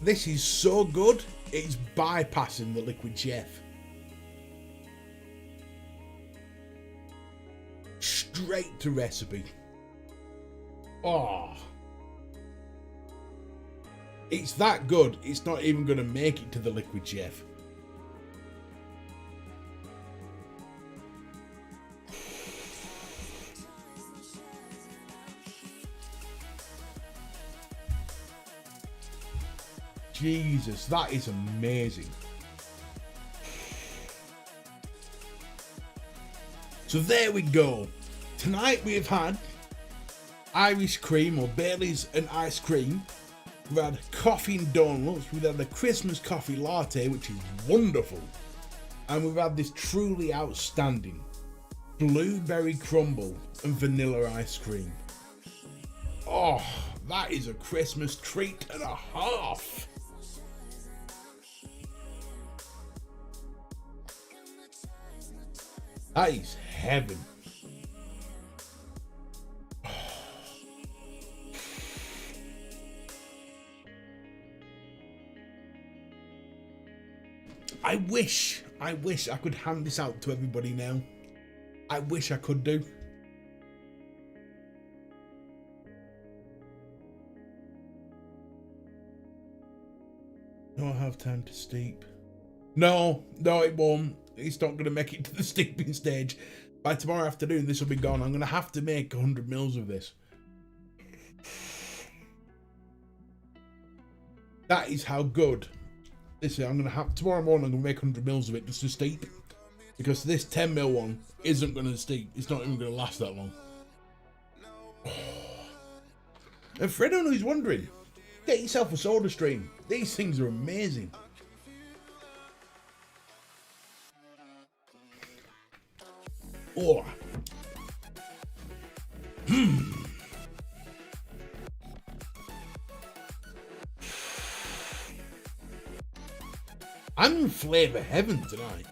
This is so good, it's bypassing the Liquid Chef. Straight to recipe. Oh. It's that good, it's not even going to make it to the Liquid Chef. Jesus, that is amazing. So there we go. Tonight we have had Irish cream or Bailey's and ice cream. We've had coffee and donuts. We've had a Christmas coffee latte, which is wonderful. And we've had this truly outstanding blueberry crumble and vanilla ice cream. Oh, that is a Christmas treat and a half. That is heaven. I wish I could hand this out to everybody now. I wish I could do. Don't have time to steep. No, it won't. It's not going to make it to the steeping stage. By tomorrow afternoon, this will be gone. I'm going to have to make 100 mils of this. That is how good. Listen, I'm going to have, tomorrow morning, I'm going to make 100 mils of it just to steep. Because this 10 mil one isn't going to steep. It's not even going to last that long. And for anyone who's wondering, get yourself a soda stream. These things are amazing. Oh. I'm in flavour heaven tonight.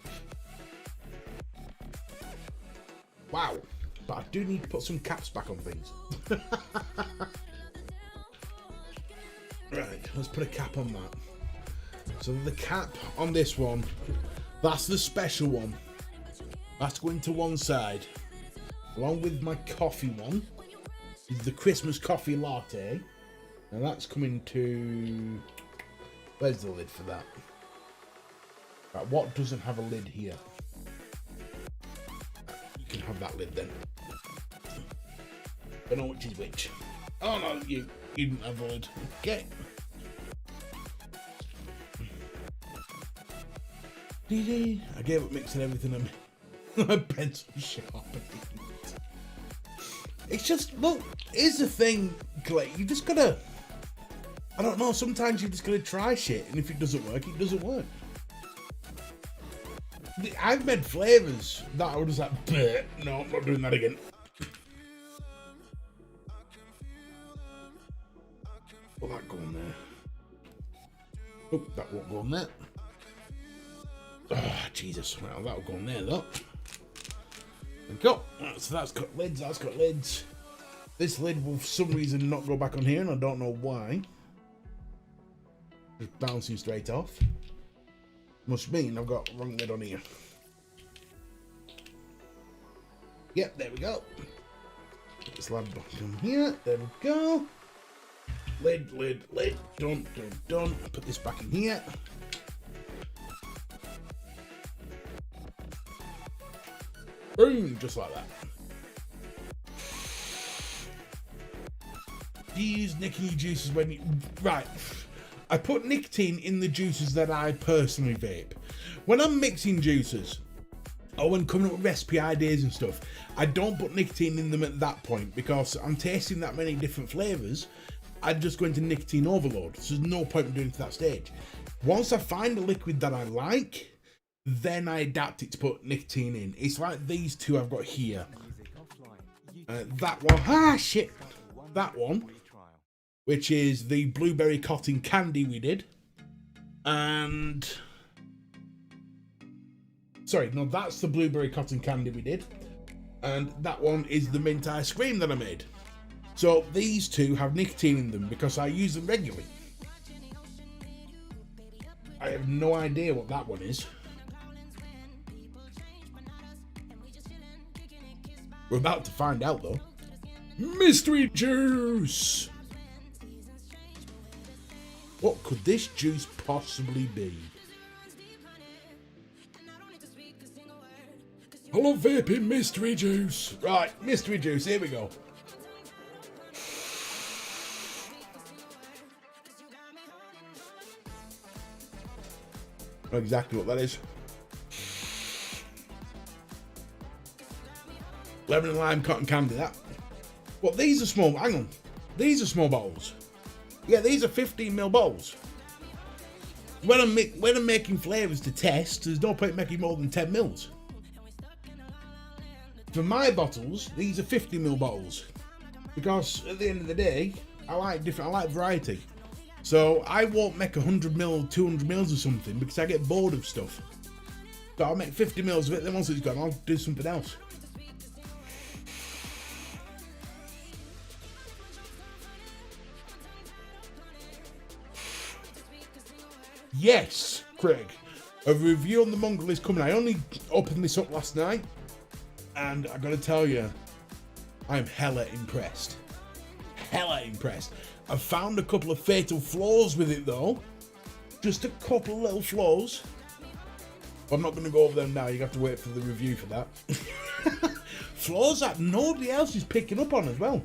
Wow. But I do need to put some caps back on things. Right, let's put a cap on that. So the cap on this one, that's the special one. That's going to one side. Along with my coffee one is the Christmas coffee latte. And that's coming to... Where's the lid for that? Right, what doesn't have a lid here? You can have that lid then. Don't know which is which. Oh no, you didn't have a lid. Okay. I gave up mixing everything and my pencil sharpening. It's just, look, here's the thing, Clay. You just gotta, I don't know, sometimes you just gotta try shit, and if it doesn't work, it doesn't work. I've made flavours that I was like, no, I'm not doing that again. Will that go on there? Oh, that won't go on there. Oh, Jesus. Well, that'll go on there, though. There we go. So that's got lids, that's got lids. This lid will, for some reason, not go back on here, and I don't know why. Just bouncing straight off. Must mean I've got the wrong lid on here. Yep, there we go. Put this lid back on here. There we go. Lid, lid, lid. Done, done, done. Put this back in here. Boom, just like that. Do you use nicotine juices when you... Right. I put nicotine in the juices that I personally vape. When I'm mixing juices, or when coming up with recipe ideas and stuff, I don't put nicotine in them at that point because I'm tasting that many different flavours. I'd just go into nicotine overload. So there's no point in doing it to that stage. Once I find a liquid that I like, then I adapt it to put nicotine in. It's like these two I've got here. That one, that one, which is the blueberry cotton candy we did. And, sorry, no, that's the blueberry cotton candy we did. And that one is the mint ice cream that I made. So these two have nicotine in them because I use them regularly. I have no idea what that one is. We're about to find out though. Mystery juice! What could this juice possibly be? Hello vaping mystery juice. Right, mystery juice, here we go. Know exactly what that is. Lemon and lime cotton candy, that. Well, these are small, hang on. These are small bottles. Yeah, these are 15ml bottles. When I'm making flavours to test, there's no point making more than 10 mils. For my bottles, these are 50ml bottles. Because at the end of the day, I like variety. So I won't make 100ml, 200ml or something because I get bored of stuff. So I'll make 50ml of it, then once it's gone, I'll do something else. Yes, Craig. A review on the mongrel is coming. I only opened this up last night, and I gotta tell you, I'm hella impressed. Hella impressed. I found a couple of fatal flaws with it though. Just a couple of little flaws. I'm not gonna go over them now. You have to wait for the review for that. Flaws that nobody else is picking up on as well.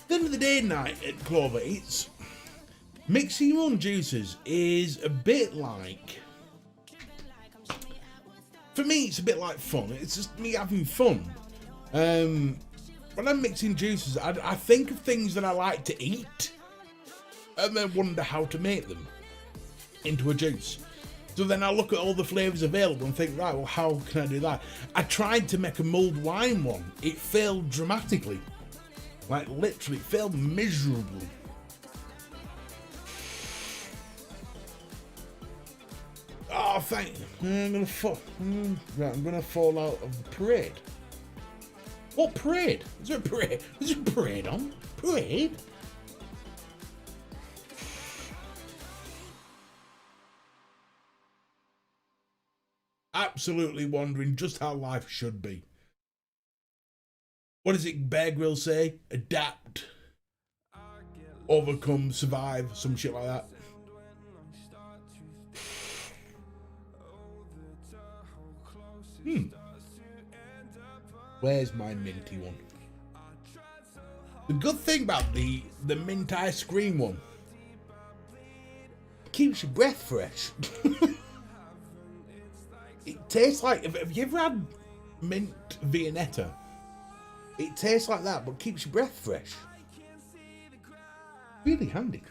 At the end of the day, night at Clover, it's mixing your own juices is a bit like, for me, it's a bit like fun. It's just me having fun. When I'm mixing juices, I think of things that I like to eat, and then wonder how to make them into a juice. So then I look at all the flavours available and think, right, well, how can I do that? I tried to make a mulled wine one. It failed dramatically. Like, literally, it failed miserably. Oh, thank you. I'm gonna fall out of the parade. What parade? Is there a parade? Is there a parade on? Parade? Absolutely wondering just how life should be. What does it Bear Grylls say? Adapt, overcome, survive, some shit like that. Where's my minty one? The good thing about the mint ice cream one, keeps your breath fresh. It tastes like, have you ever had mint Viennetta? It tastes like that, but keeps your breath fresh. Really handy.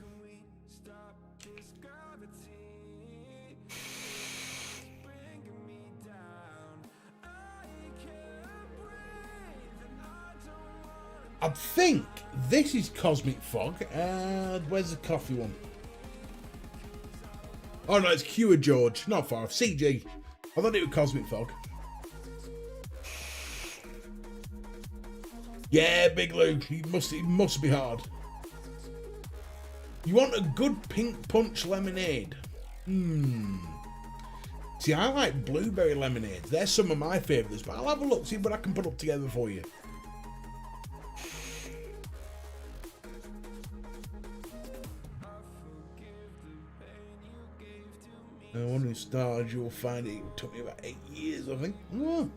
I think this is Cosmic Fog. Where's the coffee one? Oh no, it's Cure George. Not far off. CG. I thought it was Cosmic Fog. Yeah, Big Lou. It must be hard. You want a good pink punch lemonade? See, I like blueberry lemonades. They're some of my favourites, but I'll have a look, see what I can put up together for you. When it started, you'll find it took me about 8 years, I think. Oh.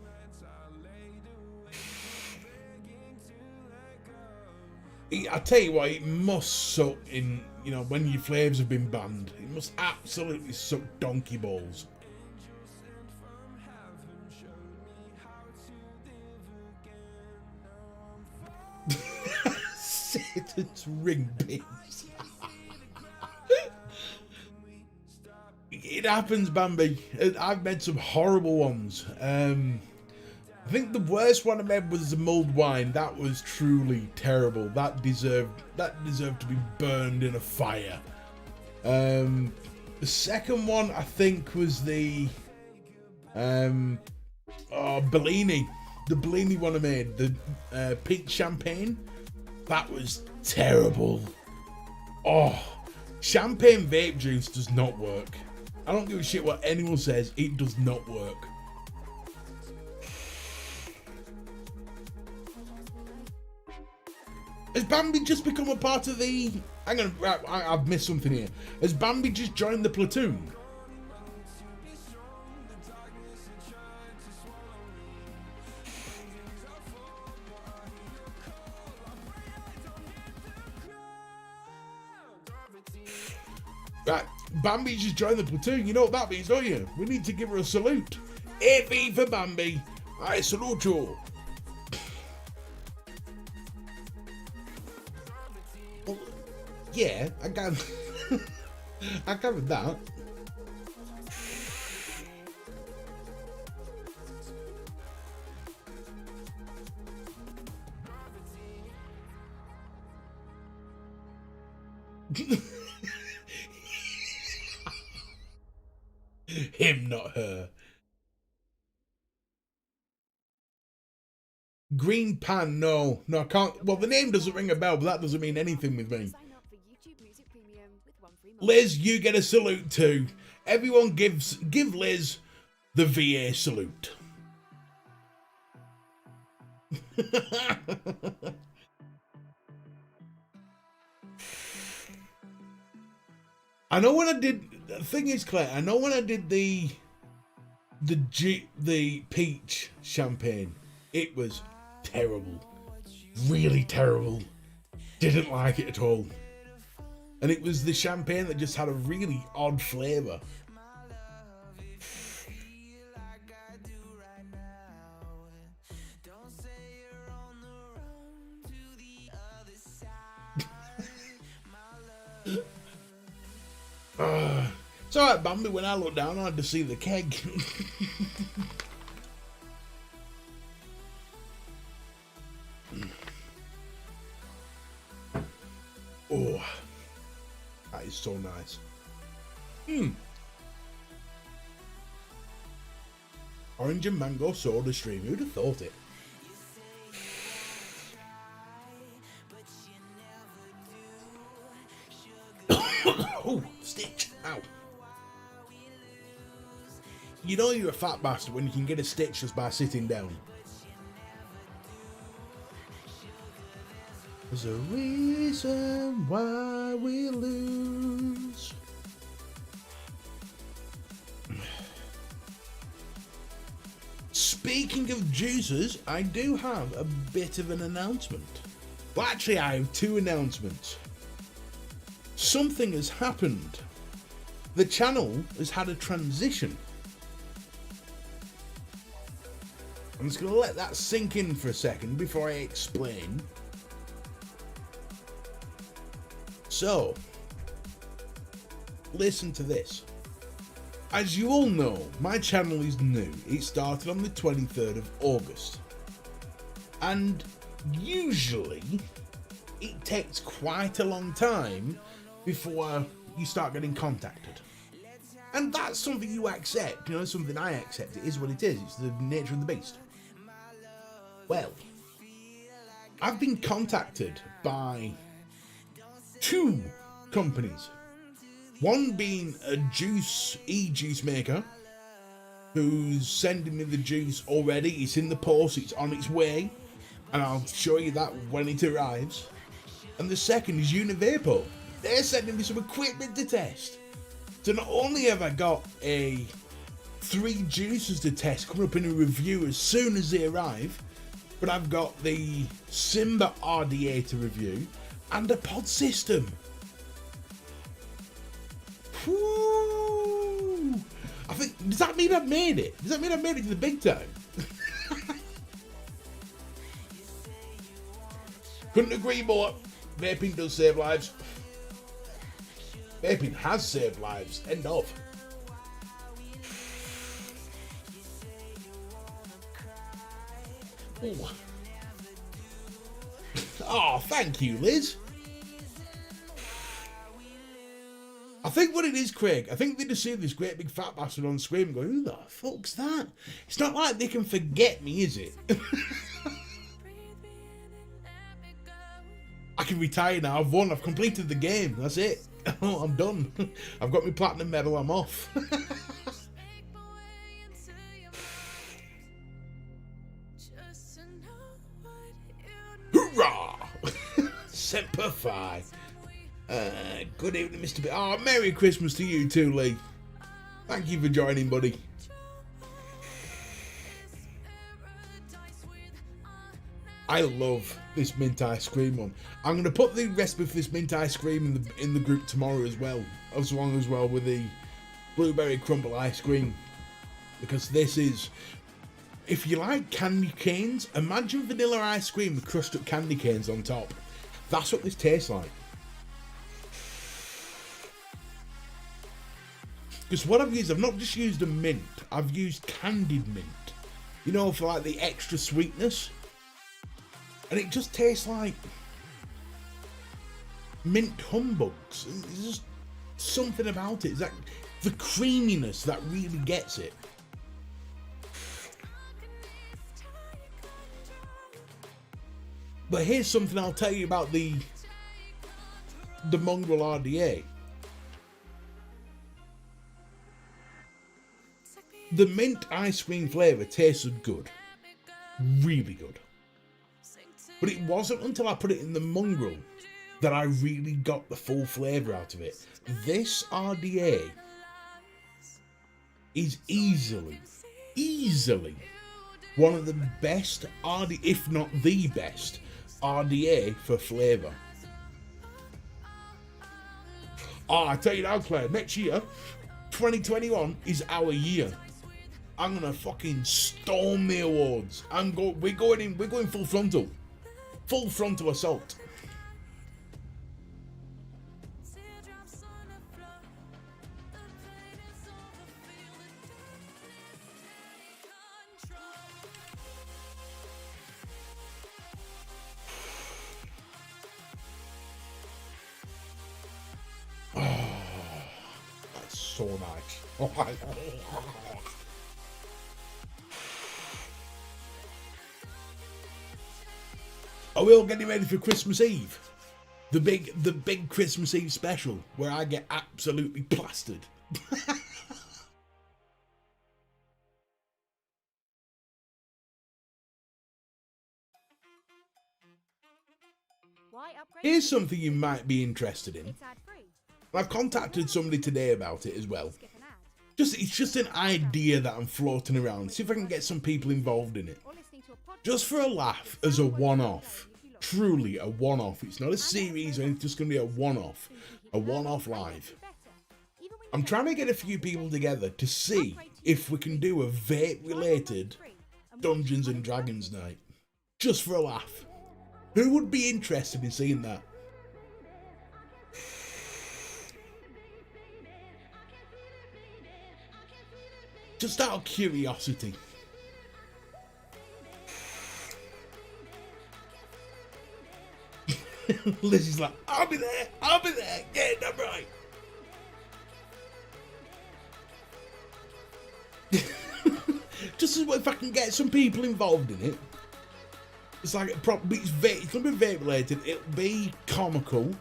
I tell you what, it must suck in, you know, when your flavours have been banned. It must absolutely suck donkey balls. Satan's ring pins. It happens, Bambi. I've made some horrible ones. I think the worst one I made was the mulled wine. That was truly terrible. That deserved to be burned in a fire. The second one I think was the Bellini. The Bellini one I made, the peach champagne. That was terrible. Oh, champagne vape juice does not work. I don't give a shit what anyone says, it does not work. Has Bambi just become a part of the... Hang on, I've missed something here. Has Bambi just joined the platoon? Right, Bambi just joined the platoon. You know what that means, don't you? We need to give her a salute. AV for Bambi. I salute you. Well, yeah, I gathered that. Him, not her. Green Pan, no, I can't. Well, the name doesn't ring a bell, but that doesn't mean anything with me. Sign up for YouTube Music Premium with 1 free month. Liz, you get a salute too. Everyone give Liz the VA salute. I know when I did. The thing is, Claire, I know when I did the peach champagne, it was terrible, really terrible. Didn't like it at all, and it was the champagne that just had a really odd flavour. It's alright, Bambi, when I looked down I had to see the keg. Oh, that is so nice. Orange and mango soda stream, who'd have thought it? Oh, stitch, ow. You know you're a fat bastard when you can get a stitch just by sitting down. There's a reason why we lose. Speaking of juices, I do have a bit of an announcement. Well, actually, I have two announcements. Something has happened. The channel has had a transition. I'm just going to let that sink in for a second before I explain. So, listen to this. As you all know, my channel is new. It started on the 23rd of August. And usually it takes quite a long time before you start getting contacted. And that's something you accept, you know, something I accept. It is what it is, it's the nature of the beast. Well, I've been contacted by 2 companies. One being a e-juice maker, who's sending me the juice already. It's in the post, it's on its way, and I'll show you that when it arrives. And the second is Univapo. They're sending me some equipment to test. So not only have I got 3 juices to test coming up in a review as soon as they arrive, but I've got the Simba RDA to review and a pod system. Whoo! I think, does that mean I've made it? Does that mean I've made it to the big time? Couldn't agree more. Vaping does save lives. Vaping has saved lives. End of. Ooh. Oh, thank you, Liz. I think what it is, Craig, I think they just see this great big fat bastard on screen and go, who the fuck's that? It's not like they can forget me, is it? I can retire now. I've won. I've completed the game. That's it. I'm done. I've got my platinum medal. I'm off. Hoorah! Semper Fi. Good evening, Mr. B. Oh, Merry Christmas to you too, Lee. Thank you for joining, buddy. I love this mint ice cream one. I'm going to put the recipe for this mint ice cream in the group tomorrow as well with the blueberry crumble ice cream, because this is, if you like candy canes, imagine vanilla ice cream with crushed up candy canes on top. That's what this tastes like. Because what I've used, I've not just used a mint, I've used candied mint. You know, for like the extra sweetness. And it just tastes like mint humbugs. There's just something about it. It's like the creaminess that really gets it. But here's something I'll tell you about the Mongrel RDA. The mint ice cream flavour tasted good. Really good. But it wasn't until I put it in the Mongrel that I really got the full flavour out of it. This RDA is easily one of the best RDA, if not the best RDA for flavour. Oh, I tell you now, Claire, next year, 2021 is our year. I'm gonna fucking storm the awards. We're going full frontal. Full frontal assault. Oh, that's so nice. Are we all getting ready for Christmas Eve? The big Christmas Eve special where I get absolutely plastered. Here's something you might be interested in. I've contacted somebody today about it as well. It's just an idea that I'm floating around. See if I can get some people involved in it. Just for a laugh, as a one-off. Truly a one-off. It's not a series or anything, it's just going to be a one-off. A one-off live. I'm trying to get a few people together to see if we can do a vape-related Dungeons and Dragons night. Just for a laugh. Who would be interested in seeing that? Just out of curiosity. Lizzie's like, I'll be there, get it done right. Just as well if I can get some people involved in it. It's like, it's going to be vape related, it'll be comical.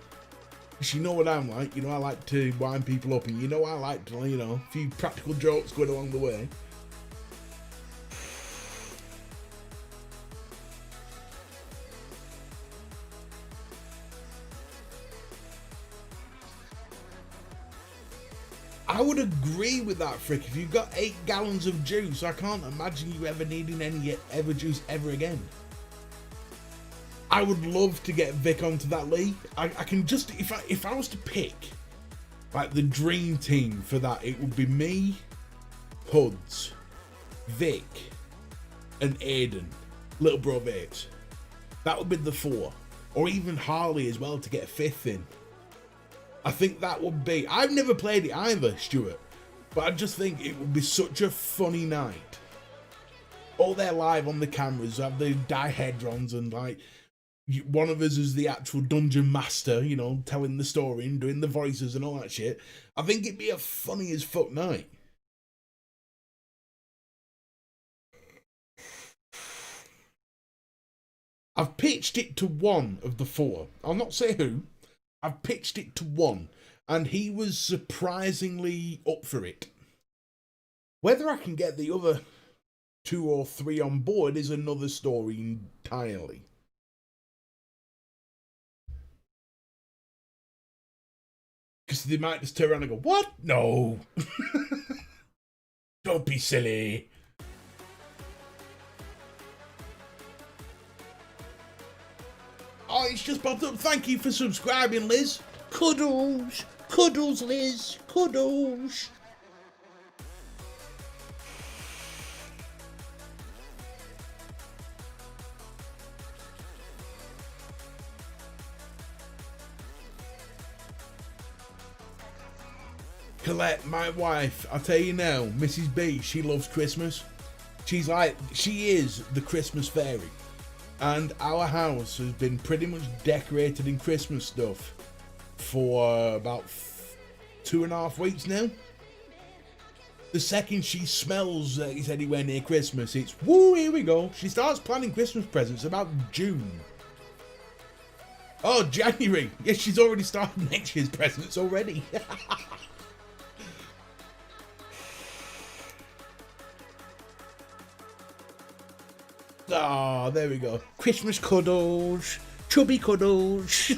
Because you know what I'm like, you know I like to wind people up, and you know I like to, you know, a few practical jokes going along the way. I would agree with that, Frick. If you've got 8 gallons of juice, I can't imagine you ever needing any ever juice ever again. I would love to get Vic onto that league. I can just, if I was to pick like the dream team for that, it would be me, Huds, Vic, and Aiden, little bro Vapes. That would be the 4, or even Harley as well to get a 5th in. I think that would be, I've never played it either, Stuart, but I just think it would be such a funny night. All there live on the cameras, have the dihedrons, and like, one of us is the actual dungeon master, you know, telling the story and doing the voices and all that shit. I think it'd be a funny as fuck night. I've pitched it to one of the 4. I'll not say who. I've pitched it to one, and he was surprisingly up for it. Whether I can get the other 2 or 3 on board is another story entirely. Because they might just turn around and go, what? No. Don't be silly. Oh, it's just popped up. Thank you for subscribing, Liz. Cuddles. Cuddles, Liz. Cuddles. Colette, my wife, I'll tell you now, Mrs. B, she loves Christmas. She's like, she is the Christmas fairy. And our house has been pretty much decorated in Christmas stuff for about 2.5 weeks now. The second she smells that it's anywhere near Christmas, it's woo, here we go. She starts planning Christmas presents about June. Oh, January. Yes, she's already started next year's presents already. Ah, oh, there we go. Christmas cuddles, chubby cuddles.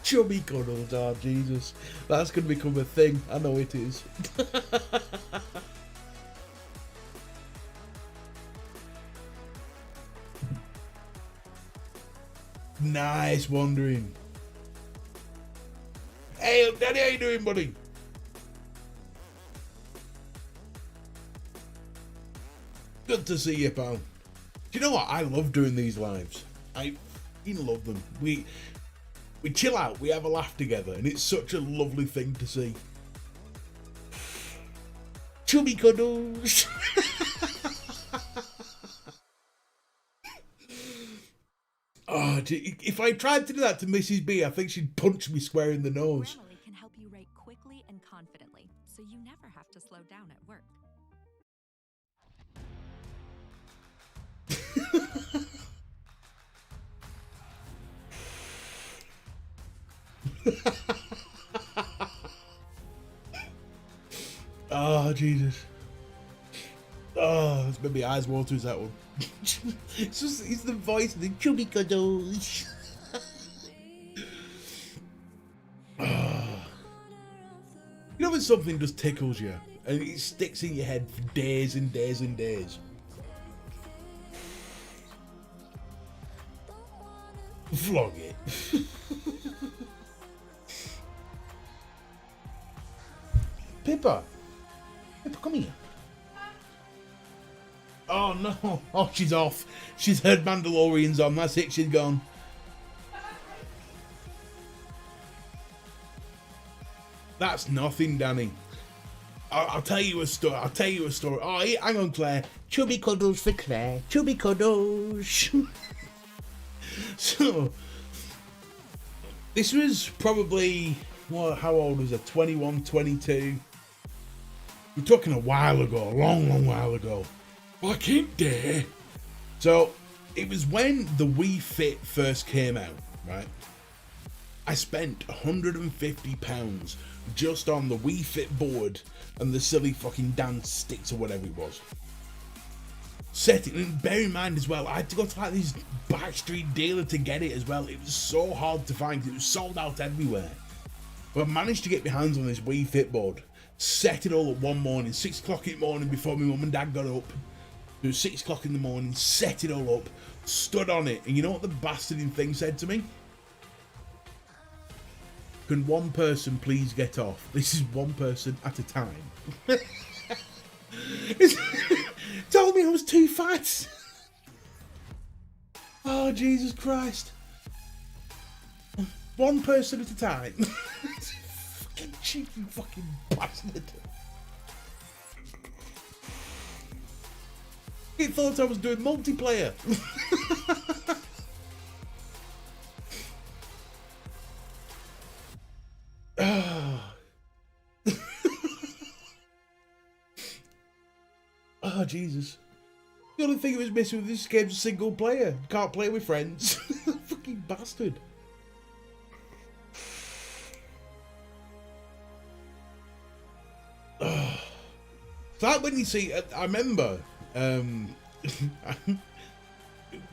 Chubby cuddles, oh Jesus. That's going to become a thing. I know it is. Nice wandering. Hey, Daddy, how you doing, buddy? Good to see you, pal. Do you know what? I love doing these lives. I fucking love them. We chill out, we have a laugh together, and it's such a lovely thing to see. Chubby cuddles. Oh, if I tried to do that to Mrs. B, I think she'd punch me square in the nose. Grammarly can help you write quickly and confidently, so you never have to slow down at work. Oh, Jesus. Oh, it's made my eyes water, is that one. It's the voice of the chubby cuddles. Oh. You know when something just tickles you and it sticks in your head for days and days and days? Vlog it. Pippa, come here. Oh no, oh she's off. She's heard Mandalorian's on, that's it, she's gone. That's nothing, Danny. I'll tell you a story. Oh, hang on, Claire. Chubby cuddles for Claire. Chubby cuddles. So, this was probably, how old was I? 21, 22. We're talking a while ago, a long while ago. Back in there. So, it was when the Wii Fit first came out, right? I spent £150 just on the Wii Fit board and the silly fucking dance sticks or whatever it was. Set it, and bear in mind as well, I had to go to like this backstreet dealer to get it as well. It was so hard to find, it was sold out everywhere. But I managed to get my hands on this Wii Fit board, set it all up one morning, 6 o'clock in the morning before my mum and dad got up. It was 6 o'clock in the morning, set it all up, stood on it, and you know what the bastarding thing said to me? Can one person please get off? This is one person at a time. Told me I was too fat. Oh, Jesus Christ. One person at a time. Fucking cheeky fucking bastard. He thought I was doing multiplayer. Oh, Jesus. The only thing it was missing with this game's a single player. Can't play with friends. Fucking bastard. Oh. It's like when you see, I remember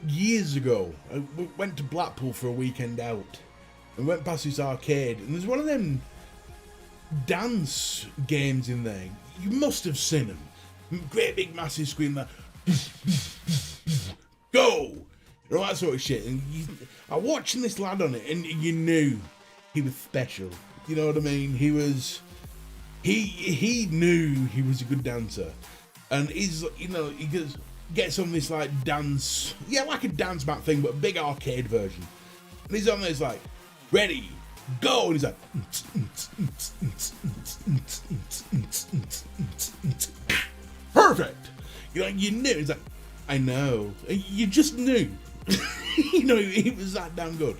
years ago, I went to Blackpool for a weekend out and went past this arcade, and there's one of them dance games in there. You must have seen them. Great big massive screen there. Go! And all that sort of shit. And I watching this lad on it, and you knew he was special. You know what I mean? He was. He knew he was a good dancer, and he's, you know, he gets on this like dance, yeah, like a dance mat thing, but a big arcade version. And he's on there, he's like, ready, go, and he's like, perfect. You know, you knew. He's like, I know. You just knew. You know, he was that damn good.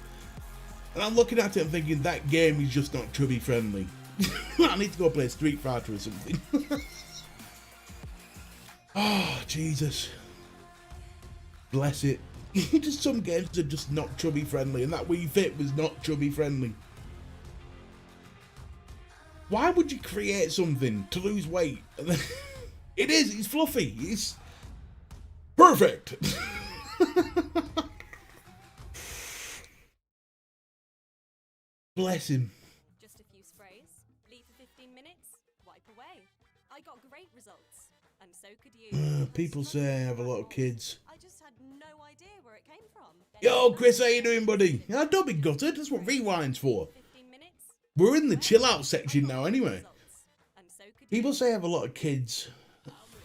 And I'm looking at it and thinking, that game is just not chubby friendly. I need to go play Street Fighter or something. Oh, Jesus. Bless it. Just some games are just not chubby friendly, and that Wii Fit was not chubby friendly. Why would you create something to lose weight? It is, it's fluffy, it's perfect. Bless him. Just a few sprays, leave for 15 minutes, wipe away. I got great results, and so could you. People say I have a lot of kids. I just had no idea where it came from. Yo, Chris, how you doing, buddy? Don't be gutted, that's what Rewind's for. 15 minutes. We're in the chill out section now anyway. People say I have a lot of kids.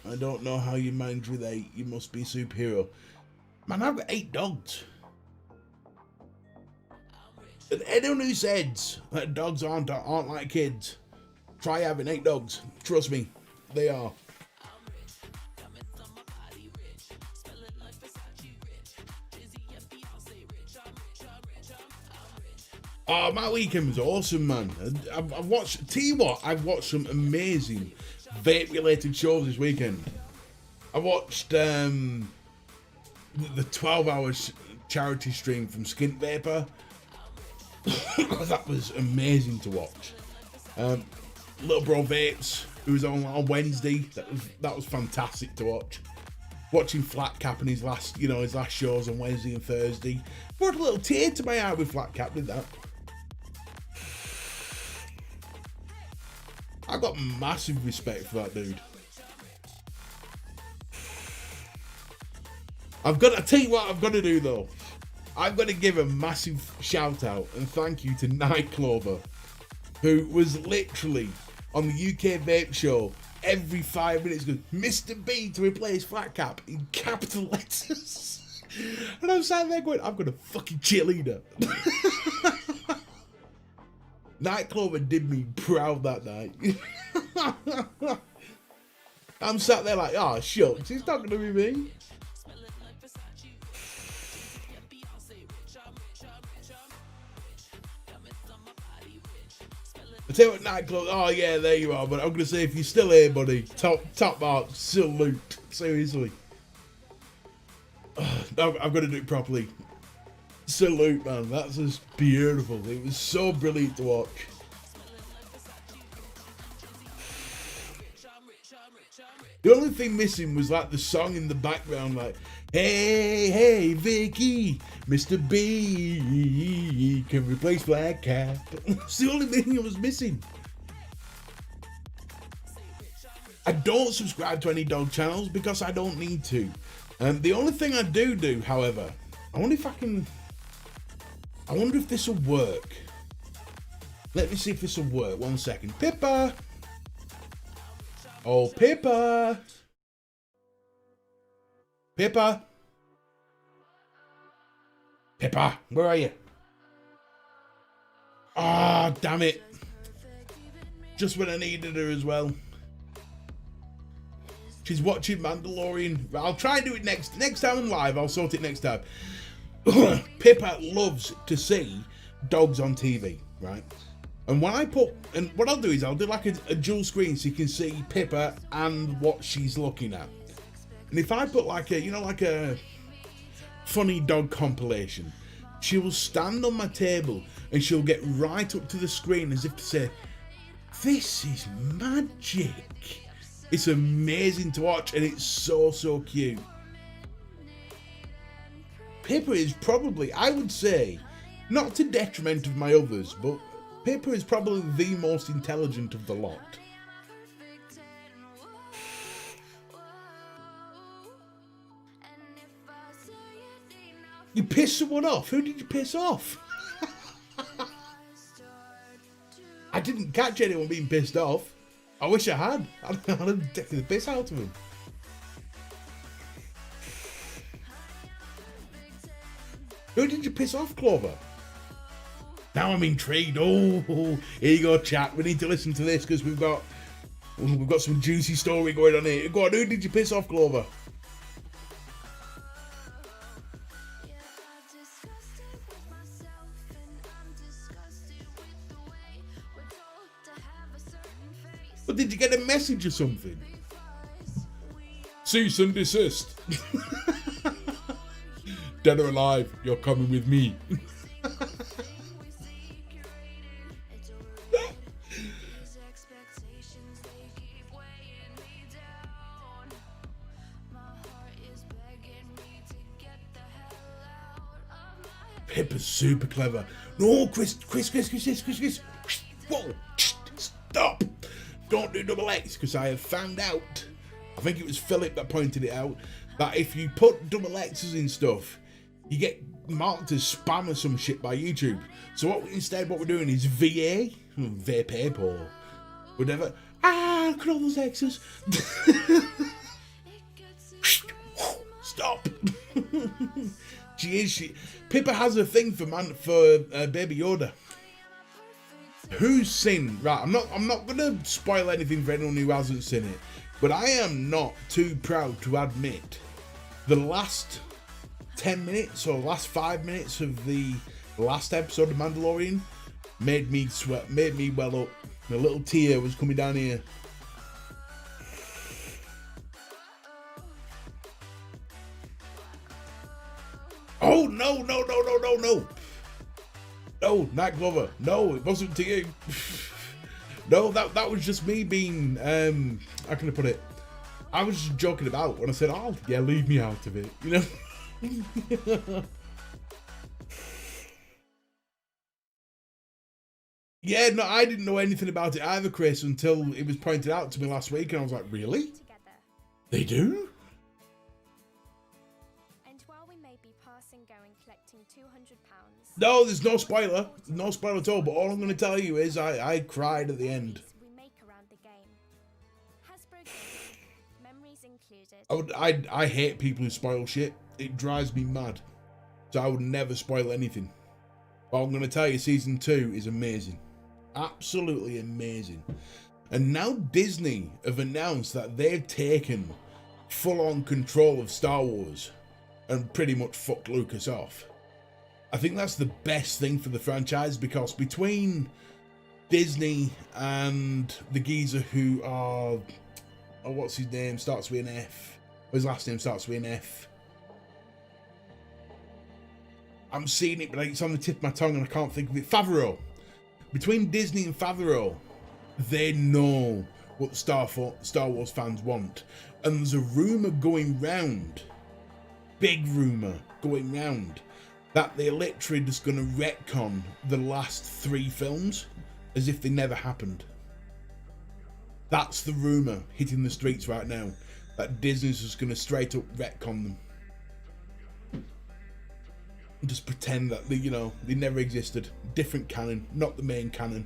I don't know how you manage with 8. You must be a superhero. Man, I've got 8 dogs. And anyone who says that dogs aren't like kids, try having 8 dogs. Trust me, they are. Oh, my weekend was awesome, man. I've watched, tell you what, I've watched some amazing vape-related shows this weekend. I watched the 12-hour charity stream from Skint Vapor. That was amazing to watch. Little Bro Vapes, who was on Wednesday, that was fantastic to watch. Watching Flat Cap and his last shows on Wednesday and Thursday. Brought a little tear to my eye with Flat Cap, did that. I got massive respect for that dude. I tell you what I've got to do though. I've got to give a massive shout out and thank you to Night Clover, who was literally on the UK Vape Show every 5 minutes goes, Mr. B to replace Flat Cap in capital letters. And I'm sat there going, I've got a fucking cheerleader. Night Clover did me proud that night. I'm sat there like, oh shucks, it's not gonna be me. I tell you what, nightclub. Oh yeah, there you are. But I'm gonna say, if you're still here, buddy, top mark, salute. Seriously, I've got to do it properly. Salute, man. That's just beautiful. It was so brilliant to watch. The only thing missing was like the song in the background, like, hey, hey, Vicky, Mr. B can replace Black Cat. It's the only thing that was missing. I don't subscribe to any dog channels because I don't need to. The only thing I do, however, I wonder if this will work. Let me see if this will work. 1 second. Pippa! Oh, Pippa! Pippa! Pippa, where are you? Ah, damn it. Just when I needed her as well. She's watching Mandalorian. I'll try and do it next time I'm live. I'll sort it next time. Pippa loves to see dogs on TV, right? And when what I'll do is I'll do like a dual screen so you can see Pippa and what she's looking at. And if I put like a funny dog compilation, she will stand on my table and she'll get right up to the screen as if to say, this is magic. It's amazing to watch and it's so cute. Pippa is probably, I would say, not to detriment of my others, but Pippa is probably the most intelligent of the lot. You pissed someone off? Who did you piss off? I didn't catch anyone being pissed off. I wish I had. I'd have taken the piss out of him. Who did you piss off, Clover? Now I'm intrigued. Oh, here you go, chat. We need to listen to this because we've got some juicy story going on here. Go on, who did you piss off, Clover? But did you get a message or something? Cease and desist. Dead or alive, you're coming with me. Pippa's super clever. No, Chris. Whoa, stop. Don't do double X, because I have found out, I think it was Philip that pointed it out, that if you put double X's in stuff, you get marked as spam or some shit by YouTube. So what we're doing is VAPE or whatever. Ah, look at all those X's. Stop. Pippa has a thing for Baby Yoda. Who's seen? Right, I'm not gonna spoil anything for anyone who hasn't seen it, but I am not too proud to admit the last 10 minutes or last 5 minutes of the last episode of Mandalorian made me sweat, made me well up. A little tear was coming down here. Oh no. No, Night Glover. No, it wasn't to you. No, that was just me being, how can I put it? I was just joking about when I said, oh, yeah, leave me out of it, you know? Yeah, no, I didn't know anything about it either, Chris, until it was pointed out to me last week, and I was like, really? They do? No, there's no spoiler. No spoiler at all. But all I'm going to tell you is I cried at the end. I hate people who spoil shit. It drives me mad. So I would never spoil anything. But I'm going to tell you, season 2 is amazing. Absolutely amazing. And now Disney have announced that they've taken full-on control of Star Wars and pretty much fucked Lucas off. I think that's the best thing for the franchise, because between Disney and the geezer who are, oh, what's his name, starts with an F, his last name starts with an F. I'm seeing it, but it's on the tip of my tongue and I can't think of it. Favreau. Between Disney and Favreau, they know what Star Wars fans want. And there's a rumour going round, big rumour going round, that they're literally just going to retcon the last 3 films as if they never happened. That's the rumour hitting the streets right now, that Disney's just going to straight up retcon them. Just pretend that they never existed. Different canon, not the main canon.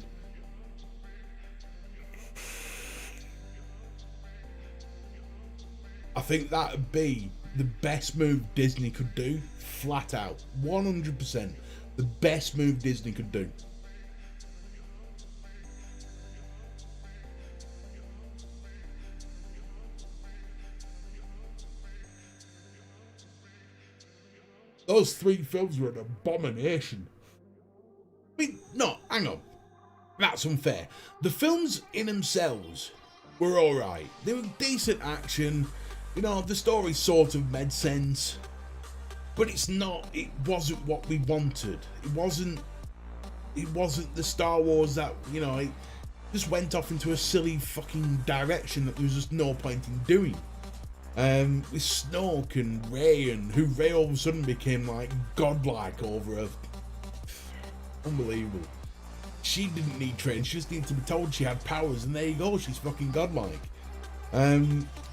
I think that'd be the best move Disney could do, flat out, 100%. The best move Disney could do. Those 3 films were an abomination. I mean, no, hang on. That's unfair. The films in themselves were alright. They were decent action. The story sort of made sense. But it wasn't what we wanted. It wasn't the Star Wars that, it just went off into a silly fucking direction that there was just no point in doing. With Snoke and Rey, and who Rey all of a sudden became like godlike over her. Unbelievable. She didn't need training, she just needed to be told she had powers, and there you go, she's fucking godlike.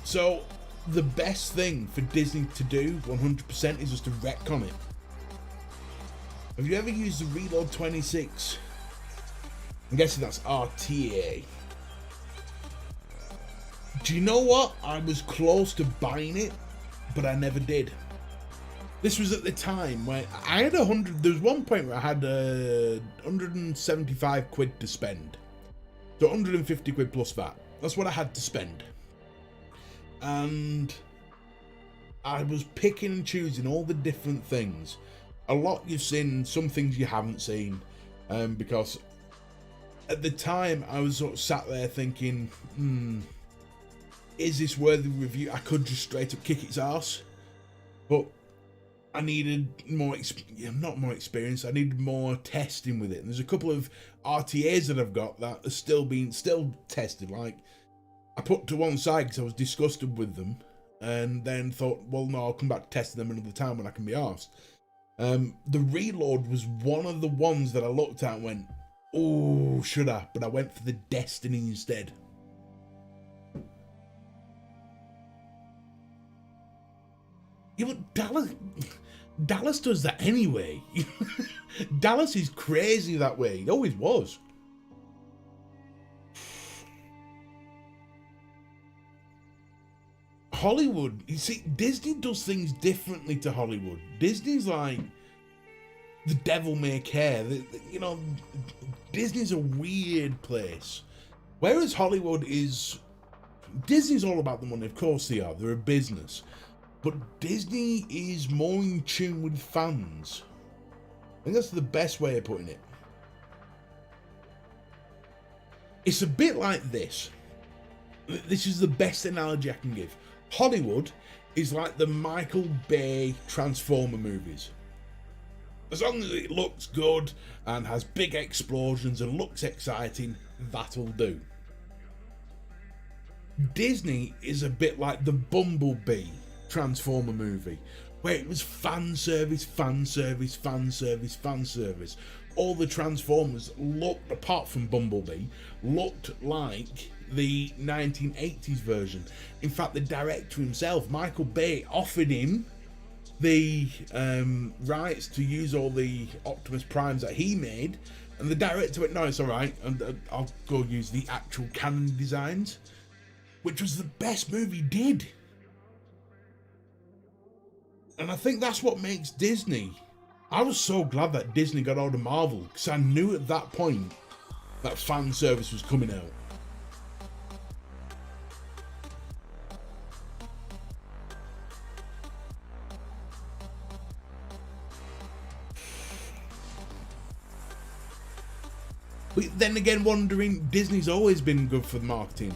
So the best thing for Disney to do 100% is just to retcon it. Have you ever used the Reload 26? I'm guessing that's RTA. Do you know what? I was close to buying it, but I never did. This was at the time when I had 100. There was one point where I had 175 quid to spend. So 150 quid plus VAT. That's what I had to spend. And I was picking and choosing all the different things. A lot you've seen, some things you haven't seen. Because at the time I was sort of sat there thinking, is this worthy review? I could just straight up kick its arse, but I needed more not more experience, I needed more testing with it. And there's a couple of RTAs that I've got that are still tested. Like, I put to one side because I was disgusted with them, and then thought, well, no, I'll come back to testing them another time when I can be arsed. The Reload was one of the ones that I looked at and went, oh, should I? But I went for the Destiny instead. Yeah, but Dallas does that anyway. Dallas is crazy that way. He always was. Hollywood, you see, Disney does things differently to Hollywood. Disney's like, the devil may care. Disney's a weird place. Whereas Hollywood is, Disney's all about the money. Of course they are. They're a business. But Disney is more in tune with fans. I think that's the best way of putting it. It's a bit like this. This is the best analogy I can give. Hollywood is like the Michael Bay Transformer movies. As long as it looks good and has big explosions and looks exciting, that'll do. Disney is a bit like the Bumblebee Transformer movie, where it was fan service. All the Transformers looked, apart from Bumblebee, looked like the 1980s version. In fact, the director himself, Michael Bay, offered him the rights to use all the Optimus Primes that he made, and the director went, no, it's alright, and I'll go use the actual canon designs, which was the best movie he did. And I think that's what makes Disney. I was so glad that Disney got out of Marvel, because I knew at that point that fan service was coming out. But then again, wondering, Disney's always been good for the marketing.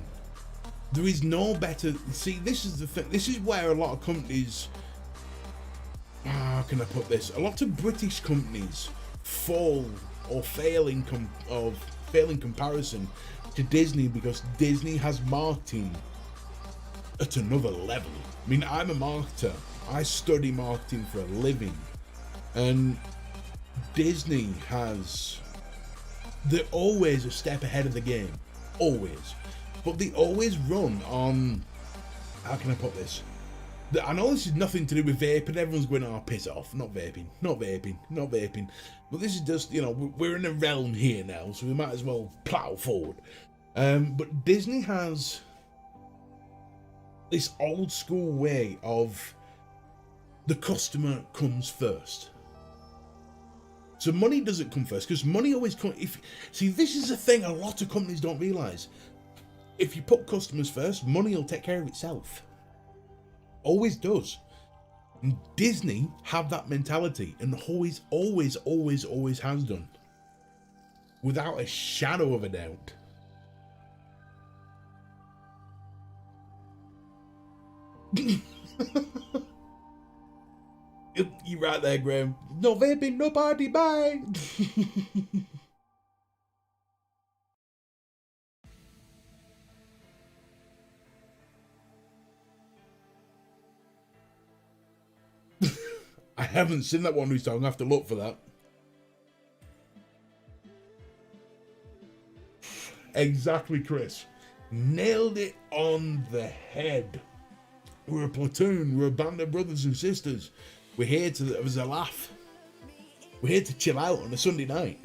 There is no better. See, this is the thing. This is where a lot of companies. How can I put this? A lot of British companies fall or fail in comparison to Disney, because Disney has marketing at another level. I mean, I'm a marketer. I study marketing for a living, and Disney has. They're always a step ahead of the game, always. But they always run on. How can I put this? I know this is nothing to do with vaping. Everyone's going, oh, piss off. Not vaping. Not vaping. Not vaping. But this is just, you know, we're in a realm here now, so we might as well plough forward. But Disney has this old school way of the customer comes first. So money doesn't come first, because money always comes. See, this is a thing a lot of companies don't realise. If you put customers first, money will take care of itself. Always does. And Disney have that mentality, and always has done. Without a shadow of a doubt. You're right there, Graham. No vaping, no party, bye. I haven't seen that one, so I'm gonna have to look for that. Exactly, Chris. Nailed it on the head. We're a platoon. We're a band of brothers and sisters. We're here to there's a laugh. We're here to chill out on a Sunday night.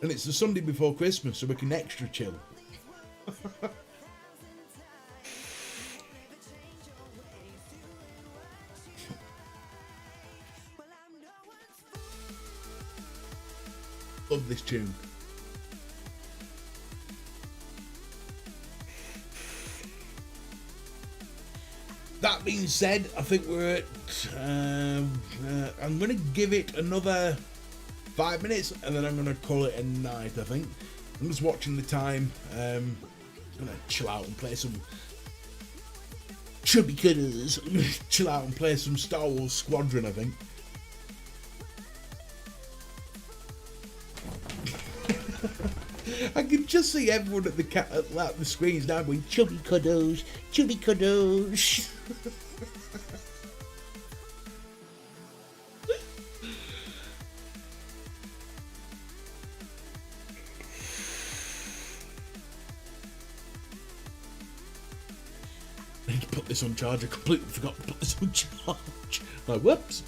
And it's the Sunday before Christmas, so we can extra chill. Love this tune. That being said, I think we're at. I'm going to give it another 5 minutes, and then I'm going to call it a night. I think I'm just watching the time. I'm going to chill out and play some chubby cuddles. Chill out and play some Star Wars Squadron. I think. I can just see everyone at the screens now going, chubby cuddles, chubby cuddles. I need to put this on charge. I completely forgot to put this on charge. Like, whoops.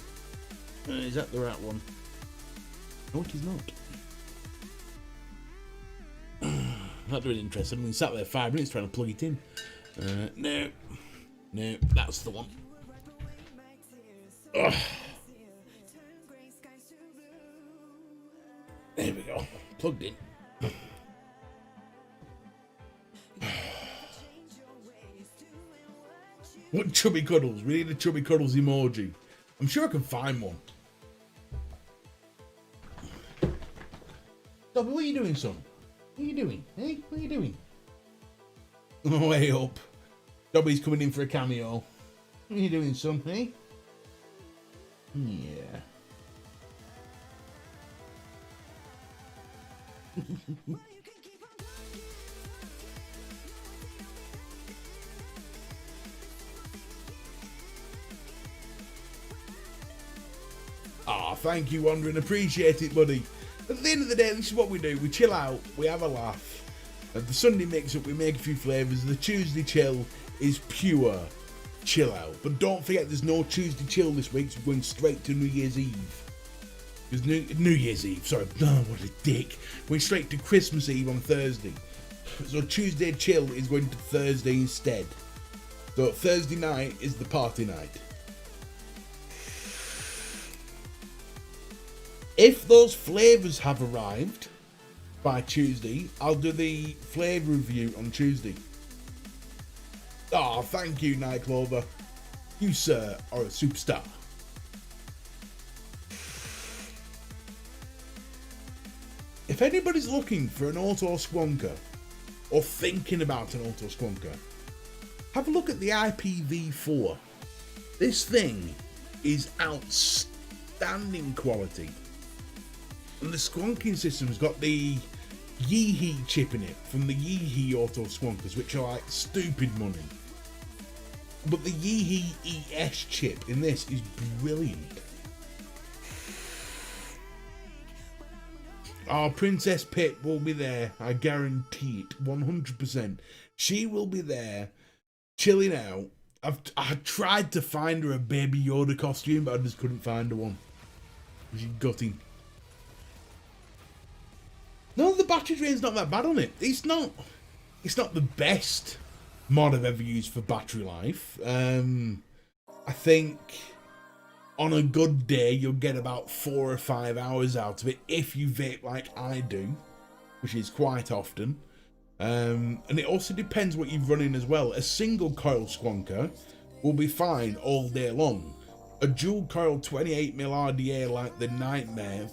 Is that the right one? No, it is not. Not really interested. I mean, sat there 5 minutes trying to plug it in. No, that's the one. Ugh. There we go. Plugged in. What chubby cuddles? We need a chubby cuddles emoji. I'm sure I can find one. Dobby, what are you doing, son? What are you doing? Hey, what are you doing? Way up. Dobby's coming in for a cameo. What are you doing, son? Hey? Yeah. Ah, thank you, Wandering. Appreciate it, buddy. At the end of the day, this is what we do. We chill out, we have a laugh. At the Sunday mix-up, we make a few flavours. The Tuesday chill is pure chill out. But don't forget, there's no Tuesday chill this week, so we're going straight to New Year's Eve. Because New Year's Eve, sorry. Oh, what a dick. Going straight to Christmas Eve on Thursday. So Tuesday chill is going to Thursday instead. So Thursday night is the party night. If those flavours have arrived by Tuesday, I'll do the flavour review on Tuesday. Oh, thank you, Night Clover. You, sir, are a superstar. if anybody's looking for an auto squonker or thinking about an auto squonker, have a look at the IPv4. This thing is outstanding quality. And the squonking system's got the Yeehee chip in it from the Yeehee auto squonkers, which are like stupid money. But the Yeehee ES chip in this is brilliant. Our Princess Pip will be there, I guarantee it, 100%. She will be there, chilling out. I tried to find her a Baby Yoda costume, but I just couldn't find her one. She's gutting. No, the battery drain's not that bad on it. It's not the best mod I've ever used for battery life. I think on a good day you'll get about 4 or 5 hours out of it if you vape like I do, which is quite often. And it also depends what you're running as well. A single coil squonker will be fine all day long. A dual coil 28mm RDA like the Nightmare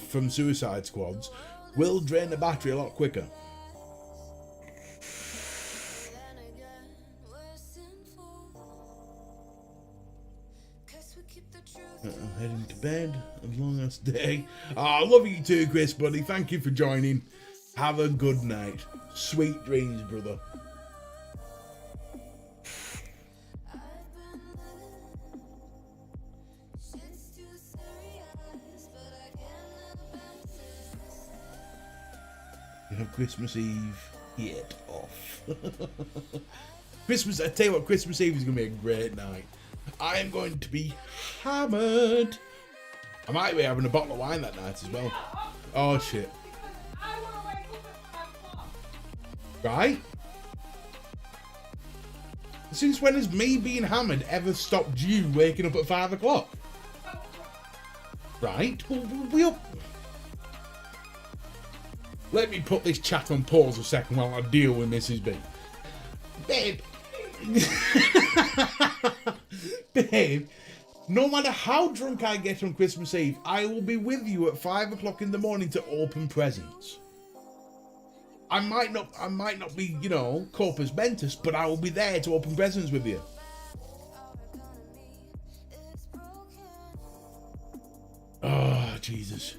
from Suicide Squads will drain the battery a lot quicker. I'm heading to bed. A long ass day. Oh, I love you too, Chris, buddy. Thank you for joining. Have a good night. Sweet dreams, brother. You have Christmas Eve yet off. Christmas, I tell you what, Christmas Eve is going to be a great night. I am going to be hammered. I might be having a bottle of wine that night as well. Oh shit. Right? Since when has me being hammered ever stopped you waking up at 5 o'clock? Right? Well, let me put this chat on pause a second while I deal with Mrs. B. Babe. Babe, no matter how drunk I get on Christmas Eve, I will be with you at 5 o'clock in the morning to open presents. I might not be, you know, corpus mentis, but I will be there to open presents with you. Oh, Jesus.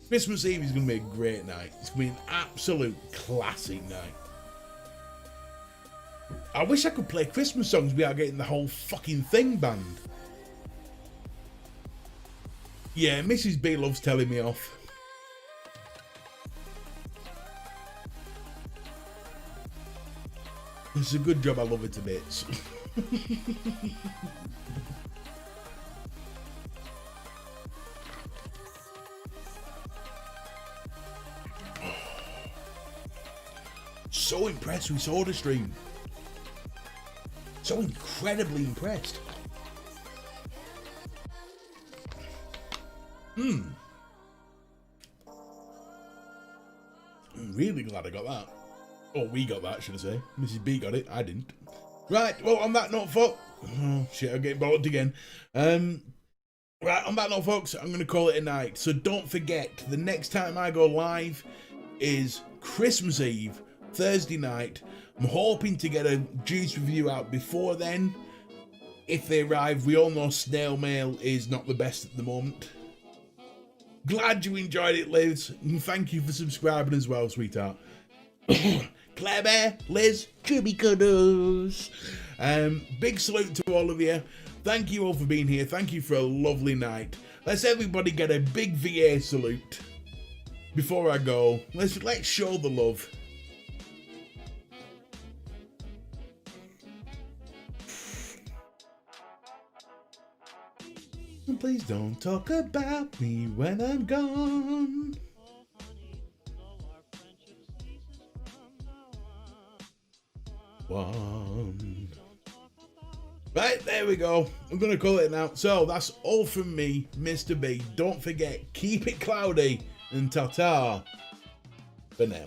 Christmas Eve is going to be a great night. It's going to be an absolute classic night. I wish I could play Christmas songs without getting the whole fucking thing banned. Yeah, Mrs. B loves telling me off. It's a good job, I love it to bits. So impressed with SodaStream. So incredibly impressed. I'm really glad I got that. Oh, we got that, should I say. Mrs. B got it, I didn't. Right, well, on that note, folks. Oh, shit, I'm getting bored again. Right, on that note, folks, I'm going to call it a night. So don't forget, the next time I go live is Christmas Eve, Thursday night. I'm hoping to get a juice review out before then. If they arrive, we all know snail mail is not the best at the moment. Glad you enjoyed it, Liz. And thank you for subscribing as well, sweetheart. Claire Bear, Liz, chubby cuddles. Big salute to all of you. Thank you all for being here. Thank you for a lovely night. Let's everybody get a big VA salute before I go. Let's show the love. Please don't talk about me when I'm gone. One. Right, there we go. I'm going to call it now. So that's all from me, Mr. B. Don't forget, keep it cloudy and ta-ta for now.